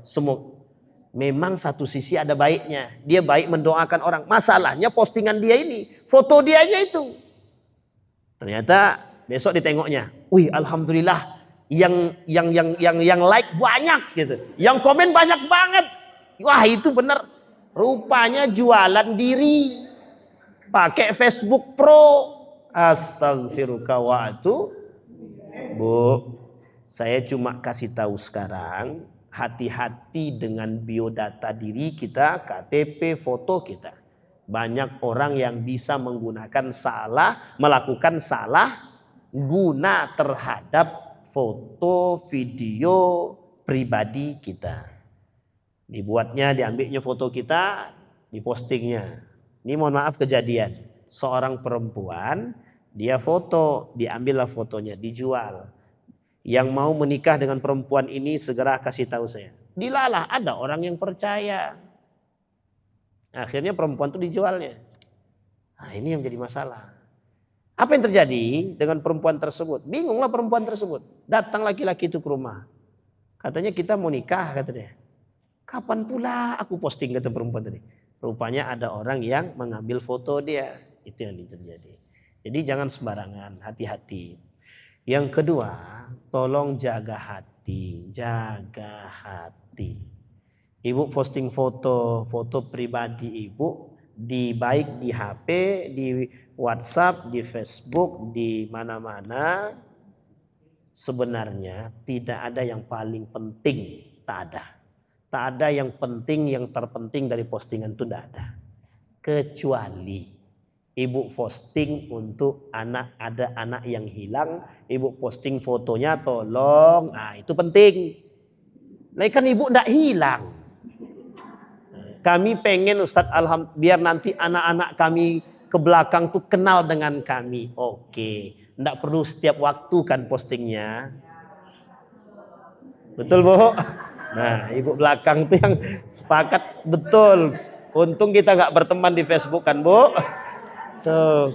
Memang satu sisi ada baiknya. Dia baik mendoakan orang. Masalahnya postingan dia ini, foto dia aja itu. Ternyata besok ditengoknya. Wih, alhamdulillah. Yang like banyak gitu. Yang komen banyak banget. Wah, itu benar. Rupanya jualan diri. Pakai Facebook Pro. Astagfirullah wa atubu. Bu, saya cuma kasih tahu sekarang, hati-hati dengan biodata diri kita, KTP, foto kita. Banyak orang yang bisa melakukan salah guna terhadap foto, video pribadi kita. Diambilnya foto kita, dipostingnya. Ini mohon maaf kejadian. Seorang perempuan, dia foto, diambillah fotonya, dijual. Yang mau menikah dengan perempuan ini segera kasih tahu saya. Dilalah, ada orang yang percaya. Akhirnya perempuan itu dijualnya. Nah, ini yang jadi masalah. Apa yang terjadi dengan perempuan tersebut? Bingunglah perempuan tersebut. Datang laki-laki itu ke rumah. Katanya kita mau nikah, kata dia. Kapan pula aku posting, kata perempuan tadi. Rupanya ada orang yang mengambil foto dia. Itu yang terjadi. Jadi jangan sembarangan, hati-hati. Yang kedua, tolong jaga hati. Jaga hati. Ibu posting foto pribadi ibu. Baik di HP, di WhatsApp, di Facebook, di mana-mana. Sebenarnya tidak ada yang paling penting. Tak ada. Tak ada yang penting, yang terpenting dari postingan itu tidak ada. Kecuali ibu posting untuk ada anak yang hilang. Ibu posting fotonya tolong. Nah itu penting. Nah kan ibu tidak hilang. Kami pengen Ustadz biar nanti anak-anak kami ke belakang tuh kenal dengan kami. Oke. Tidak perlu setiap waktu kan postingnya. Betul Bu? Nah ibu belakang tuh yang sepakat. Betul. Untung kita nggak berteman di Facebook kan Bu. Tuh.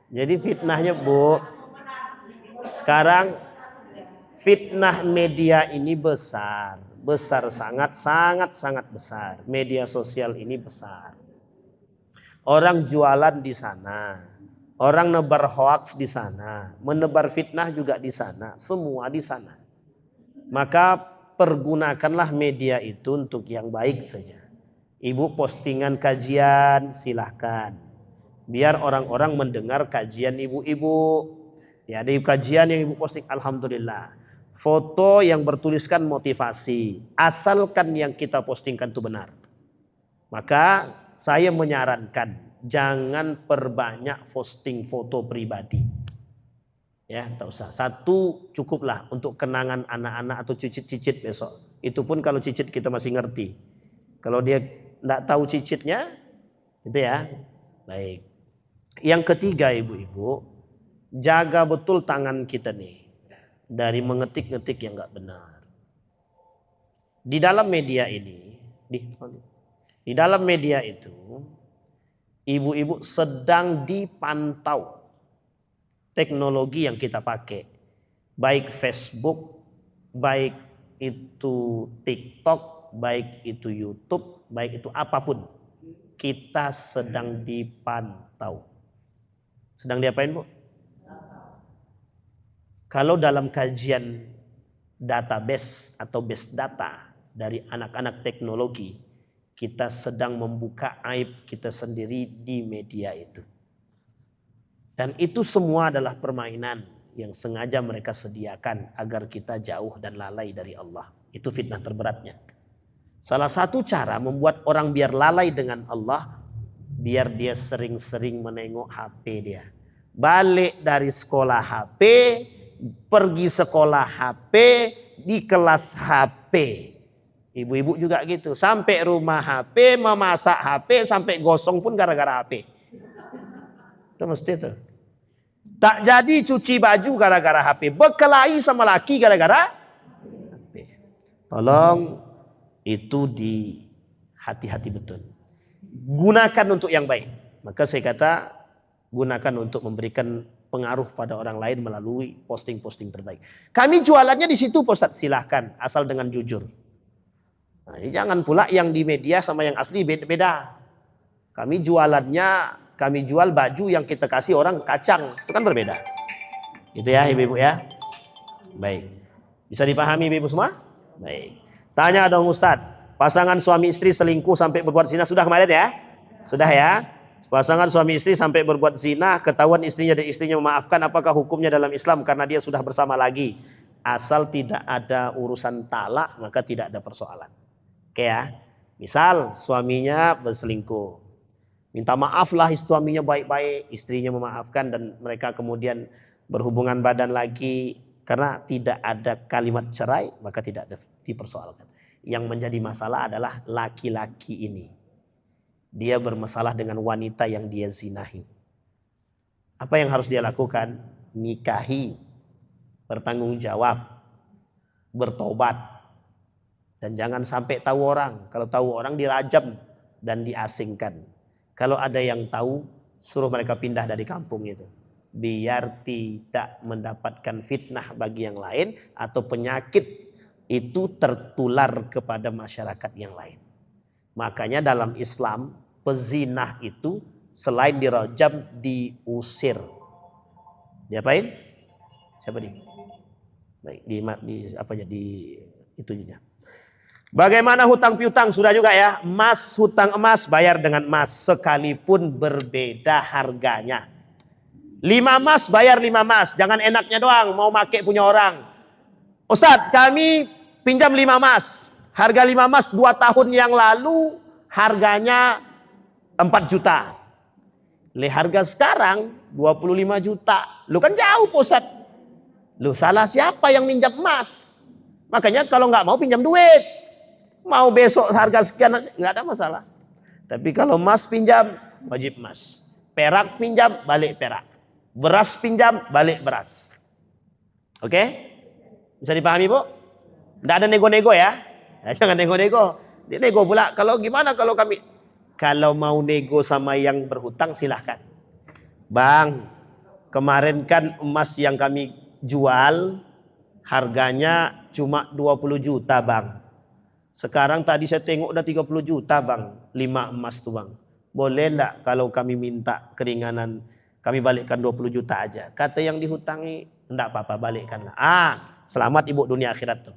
Jadi fitnahnya Bu. Sekarang fitnah media ini besar. Besar, sangat besar. Media sosial ini besar. Orang jualan di sana. Orang nebar hoax di sana. Menebar fitnah juga di sana. Semua di sana. Maka pergunakanlah media itu untuk yang baik saja. Ibu postingan kajian, silahkan. Biar orang-orang mendengar kajian ibu-ibu. Ya, ada kajian yang ibu posting, alhamdulillah. Foto yang bertuliskan motivasi, asalkan yang kita postingkan itu benar. Maka saya menyarankan jangan perbanyak posting foto pribadi. Ya, tak usah. Satu cukuplah untuk kenangan anak-anak atau cicit-cicit besok. Itu pun kalau cicit kita masih ngerti. Kalau dia tidak tahu cicitnya, itu ya. Baik. Yang ketiga, ibu-ibu, jaga betul tangan kita nih dari mengetik-ngetik yang nggak benar. Di dalam media ini, di dalam media itu, ibu-ibu sedang dipantau teknologi yang kita pakai, baik Facebook, baik itu TikTok, baik itu YouTube, baik itu apapun, kita sedang dipantau. Sedang diapain, Bu? Kalau dalam kajian database atau base data dari anak-anak teknologi, kita sedang membuka aib kita sendiri di media itu. Dan itu semua adalah permainan yang sengaja mereka sediakan agar kita jauh dan lalai dari Allah. Itu fitnah terberatnya. Salah satu cara membuat orang biar lalai dengan Allah, biar dia sering-sering menengok HP dia. Balik dari sekolah HP, pergi sekolah HP, di kelas HP. Ibu-ibu juga gitu. Sampai rumah HP, memasak HP, sampai gosong pun gara-gara HP. Itu mesti itu. Tak jadi cuci baju gara-gara HP. Berkelahi sama laki gara-gara HP. Tolong itu di hati-hati betul. Gunakan untuk yang baik. Maka saya kata gunakan untuk memberikan pengaruh pada orang lain melalui posting-posting terbaik. Kami jualannya di situ, Ustaz, silahkan asal dengan jujur. Nah, jangan pula yang di media sama yang asli beda. Kami jualannya, kami jual baju yang kita kasih orang kacang, itu kan berbeda. Gitu ya ibu-ibu ya. Baik. Bisa dipahami ibu-ibu semua? Baik. Tanya dong Ustadz, pasangan suami istri selingkuh sampai berbuat zina sudah kemarin ya? Sudah ya? Pasangan suami istri sampai berbuat zina, ketahuan istrinya dan istrinya memaafkan, apakah hukumnya dalam Islam karena dia sudah bersama lagi? Asal tidak ada urusan talak, maka tidak ada persoalan. Oke ya? Misal suaminya berselingkuh, minta maaflah suaminya baik-baik, istrinya memaafkan dan mereka kemudian berhubungan badan lagi karena tidak ada kalimat cerai, maka tidak ada dipersoalkan. Yang menjadi masalah adalah laki-laki ini. Dia bermasalah dengan wanita yang dia zinahi. Apa yang harus dia lakukan? Nikahi, bertanggung jawab, bertobat. Dan jangan sampai tahu orang. Kalau tahu orang dirajam dan diasingkan. Kalau ada yang tahu, suruh mereka pindah dari kampung itu. Biar tidak mendapatkan fitnah bagi yang lain atau penyakit itu tertular kepada masyarakat yang lain. Makanya dalam Islam pezinah itu selain dirajam diusir. Diapain? Siapa nih? Baik, di apa ya di itunya. Bagaimana hutang piutang? Sudah juga ya. Emas, hutang emas bayar dengan emas sekalipun berbeda harganya. 5 emas bayar 5 emas. Jangan enaknya doang mau pakai punya orang. Ustadz, kami pinjam 5 emas. Harga 5 emas 2 tahun yang lalu harganya 4 juta. Harga sekarang 25 juta. Lu kan jauh, Ustadz. Lu salah siapa yang minjam emas? Makanya kalau nggak mau pinjam duit. Mau besok harga sekian nggak ada masalah. Tapi kalau emas pinjam wajib emas. Perak pinjam balik perak. Beras pinjam balik beras. Oke? Bisa dipahami, Bu? Nggak ada nego-nego ya. Jangan nego-nego. Dia nego pula. Kalau gimana kalau kami? Kalau mau nego sama yang berhutang silahkan. Bang, kemarin kan emas yang kami jual harganya cuma 20 juta bang. Sekarang tadi saya tengok udah 30 juta bang. 5 emas tuh bang. Boleh enggak kalau kami minta keringanan, kami balikkan 20 juta aja. Kata yang dihutangi, enggak apa-apa balikkan. Selamat ibu dunia akhirat tuh.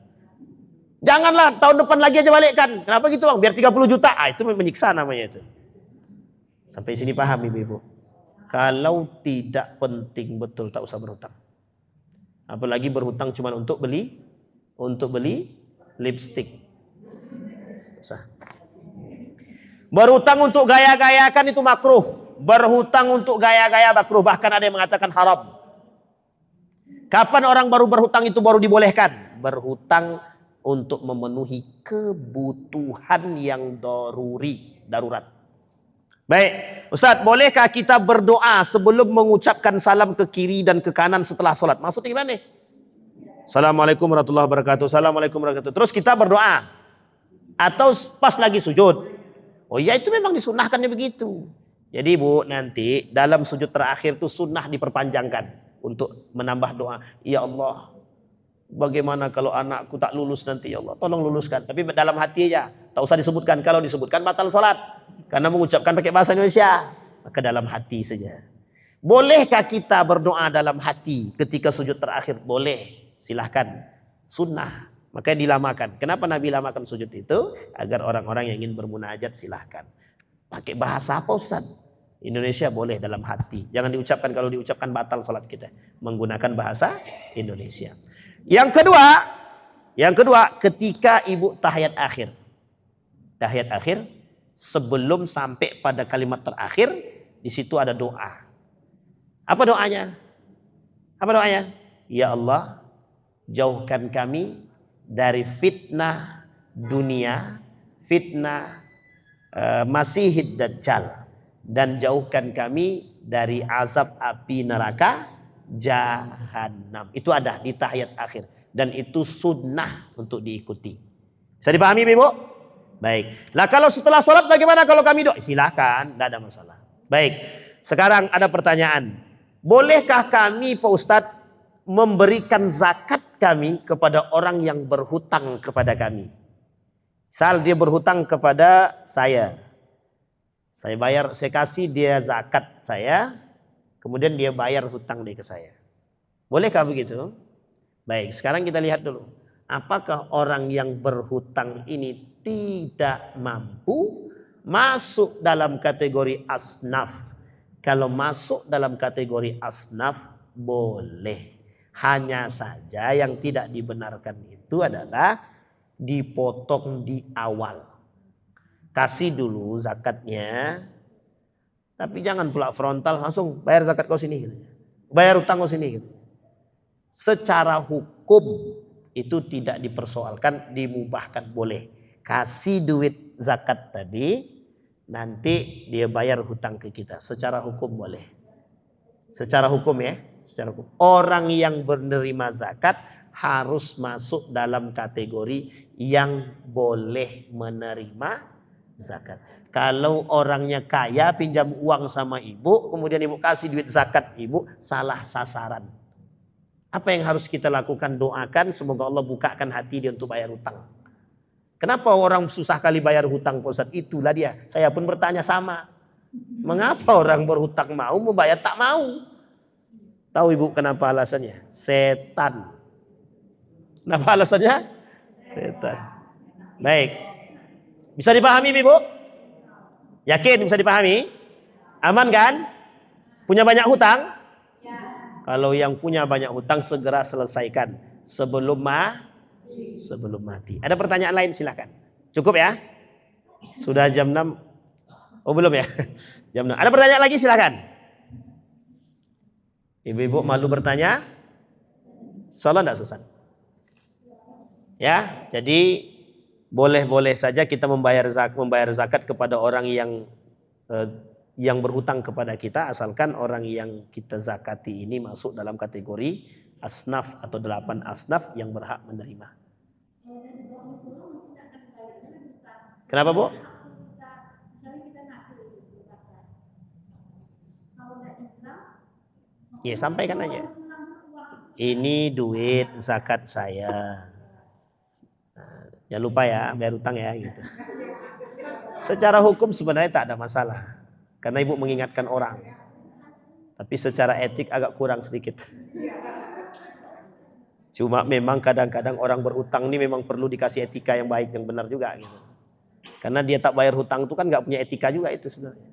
janganlah tahun depan lagi aja balikkan. Kenapa gitu bang? Biar 30 juta. Ah, itu menyiksa namanya itu. Sampai sini paham ibu-ibu. Kalau tidak penting betul tak usah berhutang. Apalagi berhutang cuma untuk beli lipstik. Usah. Berhutang untuk gaya-gayakan itu makruh. Berhutang untuk gaya-gaya makruh. Bahkan ada yang mengatakan haram. Kapan orang baru berhutang itu baru dibolehkan? Berhutang untuk memenuhi kebutuhan yang darurat. Baik, Ustadz, bolehkah kita berdoa sebelum mengucapkan salam ke kiri dan ke kanan setelah sholat? Maksudnya gimana? Assalamualaikum warahmatullahi wabarakatuh. Assalamualaikum warahmatullahi wabarakatuh. Terus kita berdoa. Atau pas lagi sujud. Oh iya, itu memang disunahkannya begitu. Jadi bu, nanti dalam sujud terakhir itu sunnah diperpanjangkan. Untuk menambah doa. Ya Allah, bagaimana kalau anakku tak lulus nanti, ya Allah tolong luluskan. Tapi dalam hati aja, tak usah disebutkan. Kalau disebutkan batal sholat, karena mengucapkan pakai bahasa Indonesia. Maka dalam hati saja. Bolehkah kita berdoa dalam hati ketika sujud terakhir? Boleh, silahkan. Sunnah, makanya dilamakan. Kenapa Nabi lamakan sujud itu? Agar orang-orang yang ingin bermunajat silahkan. Pakai bahasa apa Ustaz? Indonesia boleh dalam hati. Jangan diucapkan, kalau diucapkan batal sholat kita. Menggunakan bahasa Indonesia. Yang kedua, ketika ibu tahiyat akhir. Tahiyat akhir, sebelum sampai pada kalimat terakhir, di situ ada doa. Apa doanya? Ya Allah, jauhkan kami dari fitnah dunia, fitnah Masihid Dajjal, dan jauhkan kami dari azab api neraka Jahannam. Itu ada di tahiyat akhir. Dan itu sunnah untuk diikuti. Bisa dipahami ibu? Baik. Nah kalau setelah sholat bagaimana kalau kami doa? Silahkan, tidak ada masalah. Baik. Sekarang ada pertanyaan. Bolehkah kami Pak Ustadz memberikan zakat kami kepada orang yang berhutang kepada kami? Misal dia berhutang kepada saya. Saya kasih dia zakat saya, kemudian dia bayar hutang dia ke saya. Bolehkah begitu? Baik, sekarang kita lihat dulu. Apakah orang yang berhutang ini tidak mampu masuk dalam kategori asnaf? Kalau masuk dalam kategori asnaf, boleh. Hanya saja yang tidak dibenarkan itu adalah dipotong di awal. Kasih dulu zakatnya, tapi jangan pula frontal langsung bayar zakat kau sini, gitu. Bayar utang kau sini. Gitu. Secara hukum itu tidak dipersoalkan, dimubahkan, boleh. Kasih duit zakat tadi, nanti dia bayar hutang ke kita. Secara hukum boleh. Secara hukum ya, secara hukum. Orang yang menerima zakat harus masuk dalam kategori yang boleh menerima zakat. Kalau orangnya kaya pinjam uang sama ibu, kemudian ibu kasih duit zakat ibu, salah sasaran. Apa yang harus kita lakukan? Doakan semoga Allah bukakan hati dia untuk bayar hutang. Kenapa orang susah kali bayar hutang Pak Ustadz? Itulah dia. Saya pun bertanya sama. Mengapa orang berhutang mau, membayar tak mau? Tahu ibu kenapa alasannya? Setan. Kenapa alasannya? Setan. Baik. Bisa dipahami ibu? Yakin bisa dipahami? Aman kan? Punya banyak hutang? Ya. Kalau yang punya banyak hutang segera selesaikan sebelum mati. Ada pertanyaan lain silahkan. Cukup ya? Sudah jam 6. Oh belum ya? Jam 6. Ada pertanyaan lagi silahkan. Ibu-ibu malu bertanya? Salah enggak Susan? Ya, jadi boleh-boleh saja kita membayar zakat kepada orang yang berhutang kepada kita, asalkan orang yang kita zakati ini masuk dalam kategori asnaf atau 8 asnaf yang berhak menerima. Kenapa Bu? Ya sampaikan aja. Ini duit zakat saya. Jangan lupa ya, bayar utang ya gitu. Secara hukum sebenarnya tak ada masalah. Karena ibu mengingatkan orang. Tapi secara etik agak kurang sedikit. Cuma memang kadang-kadang orang berhutang ini memang perlu dikasih etika yang baik, yang benar juga gitu. Karena dia tak bayar hutang itu kan nggak punya etika juga itu sebenarnya.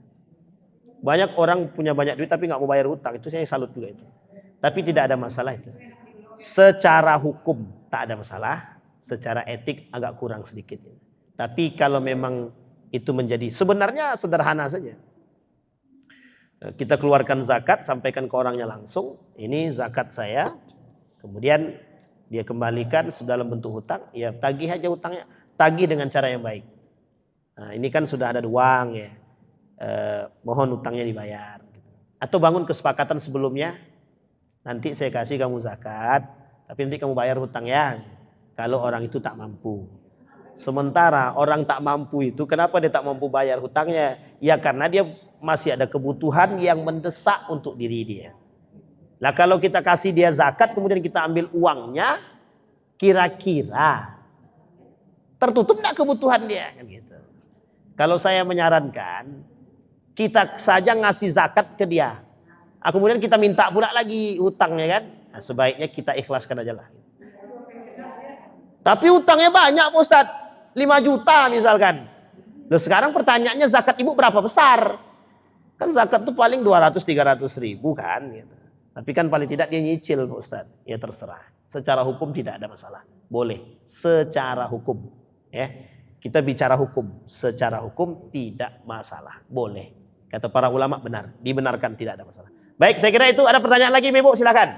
Banyak orang punya banyak duit tapi nggak mau bayar hutang, itu saya salut juga itu. Tapi tidak ada masalah itu. Secara hukum tak ada masalah, secara etik agak kurang sedikit. Tapi kalau memang itu menjadi, sebenarnya sederhana saja. Kita keluarkan zakat, sampaikan ke orangnya langsung, ini zakat saya, kemudian dia kembalikan dalam bentuk hutang, ya tagih aja hutangnya, tagih dengan cara yang baik. Nah, ini kan sudah ada uang ya, mohon hutangnya dibayar. Atau bangun kesepakatan sebelumnya, nanti saya kasih kamu zakat, tapi nanti kamu bayar hutangnya kalau orang itu tak mampu. Sementara orang tak mampu itu, kenapa dia tak mampu bayar hutangnya? Ya karena dia masih ada kebutuhan yang mendesak untuk diri dia. Nah kalau kita kasih dia zakat kemudian kita ambil uangnya, kira-kira tertutup nggak kebutuhan dia? Kan gitu. Kalau saya menyarankan kita saja ngasih zakat ke dia, kemudian kita minta pula lagi hutangnya kan? Nah, sebaiknya kita ikhlaskan aja lah. Tapi hutangnya banyak Pak Ustadz, 5 juta misalkan. Loh sekarang pertanyaannya zakat ibu berapa besar? Kan zakat tuh paling 200-300 ribu kan gitu. Tapi kan paling tidak dia nyicil Pak Ustadz. Ya terserah. Secara hukum tidak ada masalah. Boleh. Secara hukum. Ya. Kita bicara hukum. Secara hukum tidak masalah. Boleh. Kata para ulama benar. Dibenarkan tidak ada masalah. Baik saya kira itu ada pertanyaan lagi Ibu silakan.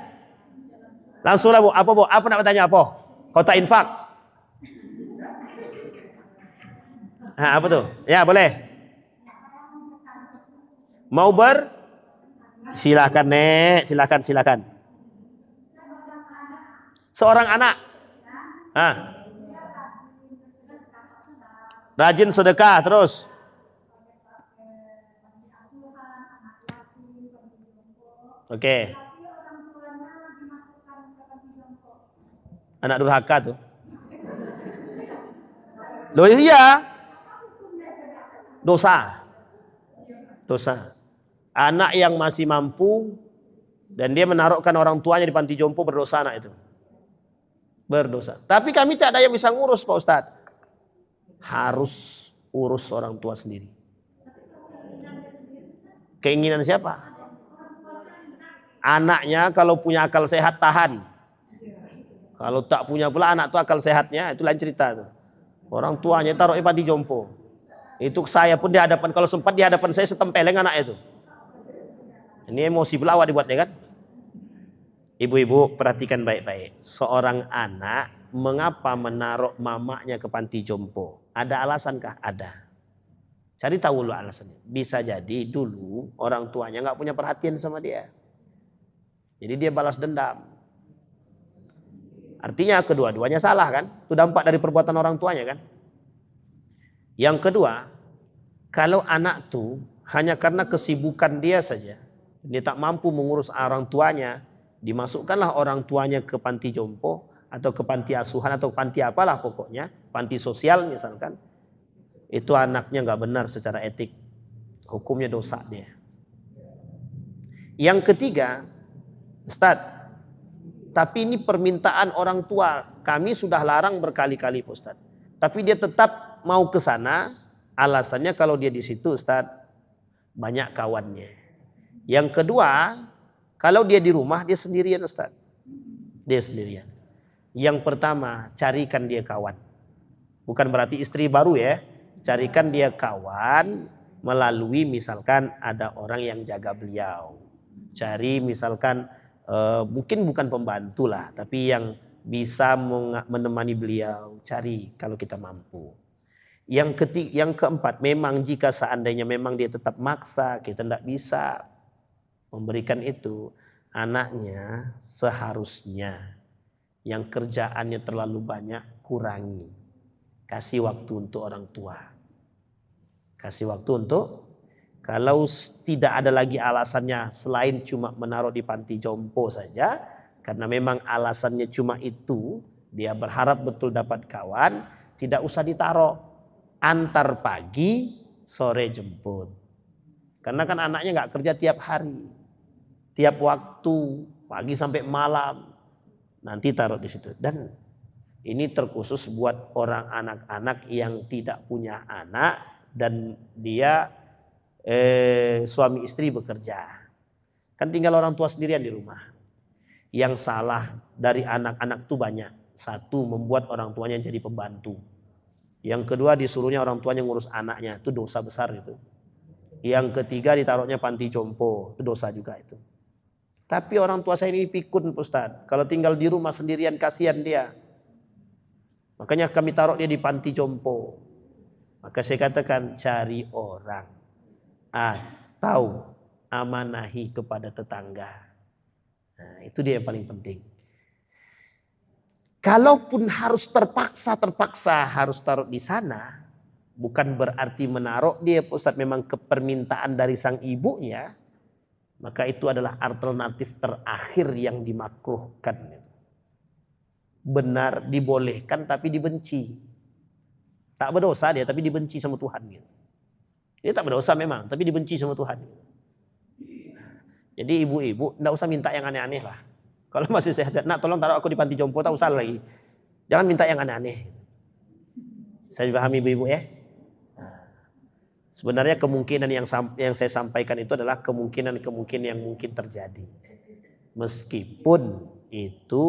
Langsung lah Bu. Apa Bu? Apa nak bertanya apa? Kota infak. Nah, apa tuh? Ya boleh. Mau silakan Nek, silakan. Seorang anak, rajin sedekah terus. Oke. Anak durhaka tuh. Loh iya. Dosa. Anak yang masih mampu dan dia menaruhkan orang tuanya di panti jompo berdosa anak itu. Berdosa. Tapi kami tak ada yang bisa ngurus Pak Ustadz. Harus urus orang tua sendiri. Keinginan siapa? Anaknya kalau punya akal sehat tahan. Kalau tak punya pula anak tuh akal sehatnya, itu lain cerita tuh. Orang tuanya taruh di panti jompo. Itu saya pun di hadapan, kalau sempat di hadapan saya setempeleng anak itu. Ini emosi pula awak dibuatnya kan. Ibu-ibu perhatikan baik-baik. Seorang anak mengapa menaruh mamanya ke panti jompo? Ada alasankah? Ada. Cari tahu dulu alasannya. Bisa jadi dulu orang tuanya nggak punya perhatian sama dia. Jadi dia balas dendam. Artinya kedua-duanya salah kan? Itu dampak dari perbuatan orang tuanya kan? Yang kedua, kalau anak tuh hanya karena kesibukan dia saja, dia tak mampu mengurus orang tuanya, dimasukkanlah orang tuanya ke panti jompo atau ke panti asuhan atau panti apalah pokoknya, panti sosial misalkan, itu anaknya nggak benar secara etik, hukumnya dosa dia. Yang ketiga, Ustadz, tapi ini permintaan orang tua, kami sudah larang berkali-kali Pak Ustadz, tapi dia tetap mau ke sana, alasannya kalau dia di situ Ustadz banyak kawannya. Yang kedua, kalau dia di rumah dia sendirian Ustadz. Dia sendirian. Yang pertama, carikan dia kawan. Bukan berarti istri baru ya. Carikan dia kawan melalui misalkan ada orang yang jaga beliau. Cari misalkan mungkin bukan pembantu lah, tapi yang bisa menemani beliau. Cari kalau kita mampu. Yang keempat, memang jika seandainya memang dia tetap maksa, kita tidak bisa memberikan itu, anaknya seharusnya yang kerjaannya terlalu banyak kurangi. Kasih waktu untuk orang tua. Kasih waktu untuk, kalau tidak ada lagi alasannya selain cuma menaruh di panti jompo saja, karena memang alasannya cuma itu, dia berharap betul dapat kawan, tidak usah ditaruh. Antar pagi, sore jemput. Karena kan anaknya nggak kerja tiap hari, tiap waktu, pagi sampai malam. Nanti taruh di situ. Dan ini terkhusus buat orang anak-anak yang tidak punya anak dan dia suami istri bekerja. Kan tinggal orang tua sendirian di rumah. Yang salah dari anak-anak tuh banyak. Satu, membuat orang tuanya jadi pembantu. Yang kedua, disuruhnya orang tuanya ngurus anaknya. Itu dosa besar itu. Yang ketiga, ditaruhnya panti jompo. Itu dosa juga itu. Tapi orang tua saya ini pikun, Ustaz. Kalau tinggal di rumah sendirian, kasihan dia. Makanya kami taruh dia di panti jompo. Maka saya katakan, cari orang. Atau amanahi kepada tetangga. Nah, itu dia yang paling penting. Kalaupun harus terpaksa harus taruh di sana, bukan berarti menaruh dia, Ustaz, memang kepermintaan dari sang ibunya. Maka itu adalah alternatif terakhir yang dimakruhkan. Benar, dibolehkan tapi dibenci. Tak berdosa dia tapi dibenci sama Tuhan. Dia tak berdosa memang tapi dibenci sama Tuhan. Jadi ibu-ibu tidak usah minta yang aneh-aneh lah. Kalau masih sehat, nak tolong taruh aku di panti jompo, tak usah lagi. Jangan minta yang aneh-aneh. Saya dipahami ibu-ibu ya. Sebenarnya kemungkinan yang saya sampaikan itu adalah kemungkinan yang mungkin terjadi. Meskipun itu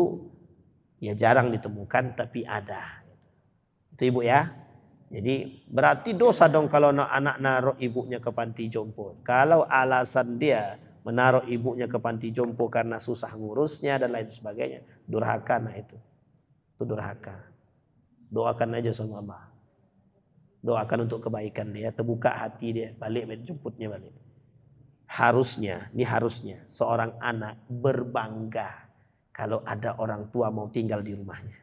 ya jarang ditemukan tapi ada. Itu ibu ya. Jadi berarti dosa dong kalau anak naruh ibunya ke panti jompo. Kalau alasan dia menaruh ibunya ke panti jompo karena susah ngurusnya dan lain sebagainya, durhaka, nah itu durhaka. Doakan aja sama Allah. Doakan untuk kebaikan dia, terbuka hati dia, balik jemputnya balik. Harusnya seorang anak berbangga kalau ada orang tua mau tinggal di rumahnya.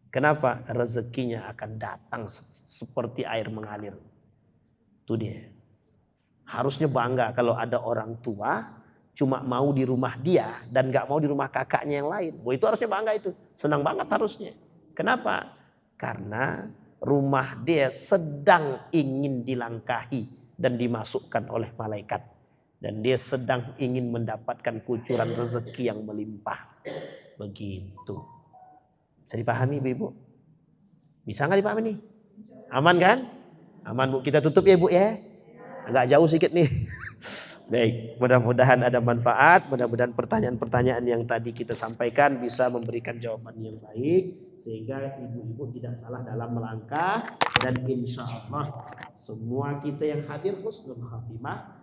Kenapa? Rezekinya akan datang seperti air mengalir. Itu dia. Harusnya bangga kalau ada orang tua cuma mau di rumah dia dan gak mau di rumah kakaknya yang lain. Wah, itu harusnya bangga itu. Senang banget harusnya. Kenapa? Karena rumah dia sedang ingin dilangkahi dan dimasukkan oleh malaikat. Dan dia sedang ingin mendapatkan kucuran rezeki yang melimpah. Begitu. Bisa dipahami ibu-ibu? Bisa nggak dipahami nih? Aman kan? Aman Bu. Kita tutup ya Bu ya. Agak jauh sedikit nih. Baik, mudah-mudahan ada manfaat. Mudah-mudahan pertanyaan-pertanyaan yang tadi kita sampaikan bisa memberikan jawaban yang baik. Sehingga ibu-ibu tidak salah dalam melangkah. Dan insya Allah semua kita yang hadir husnul khatimah.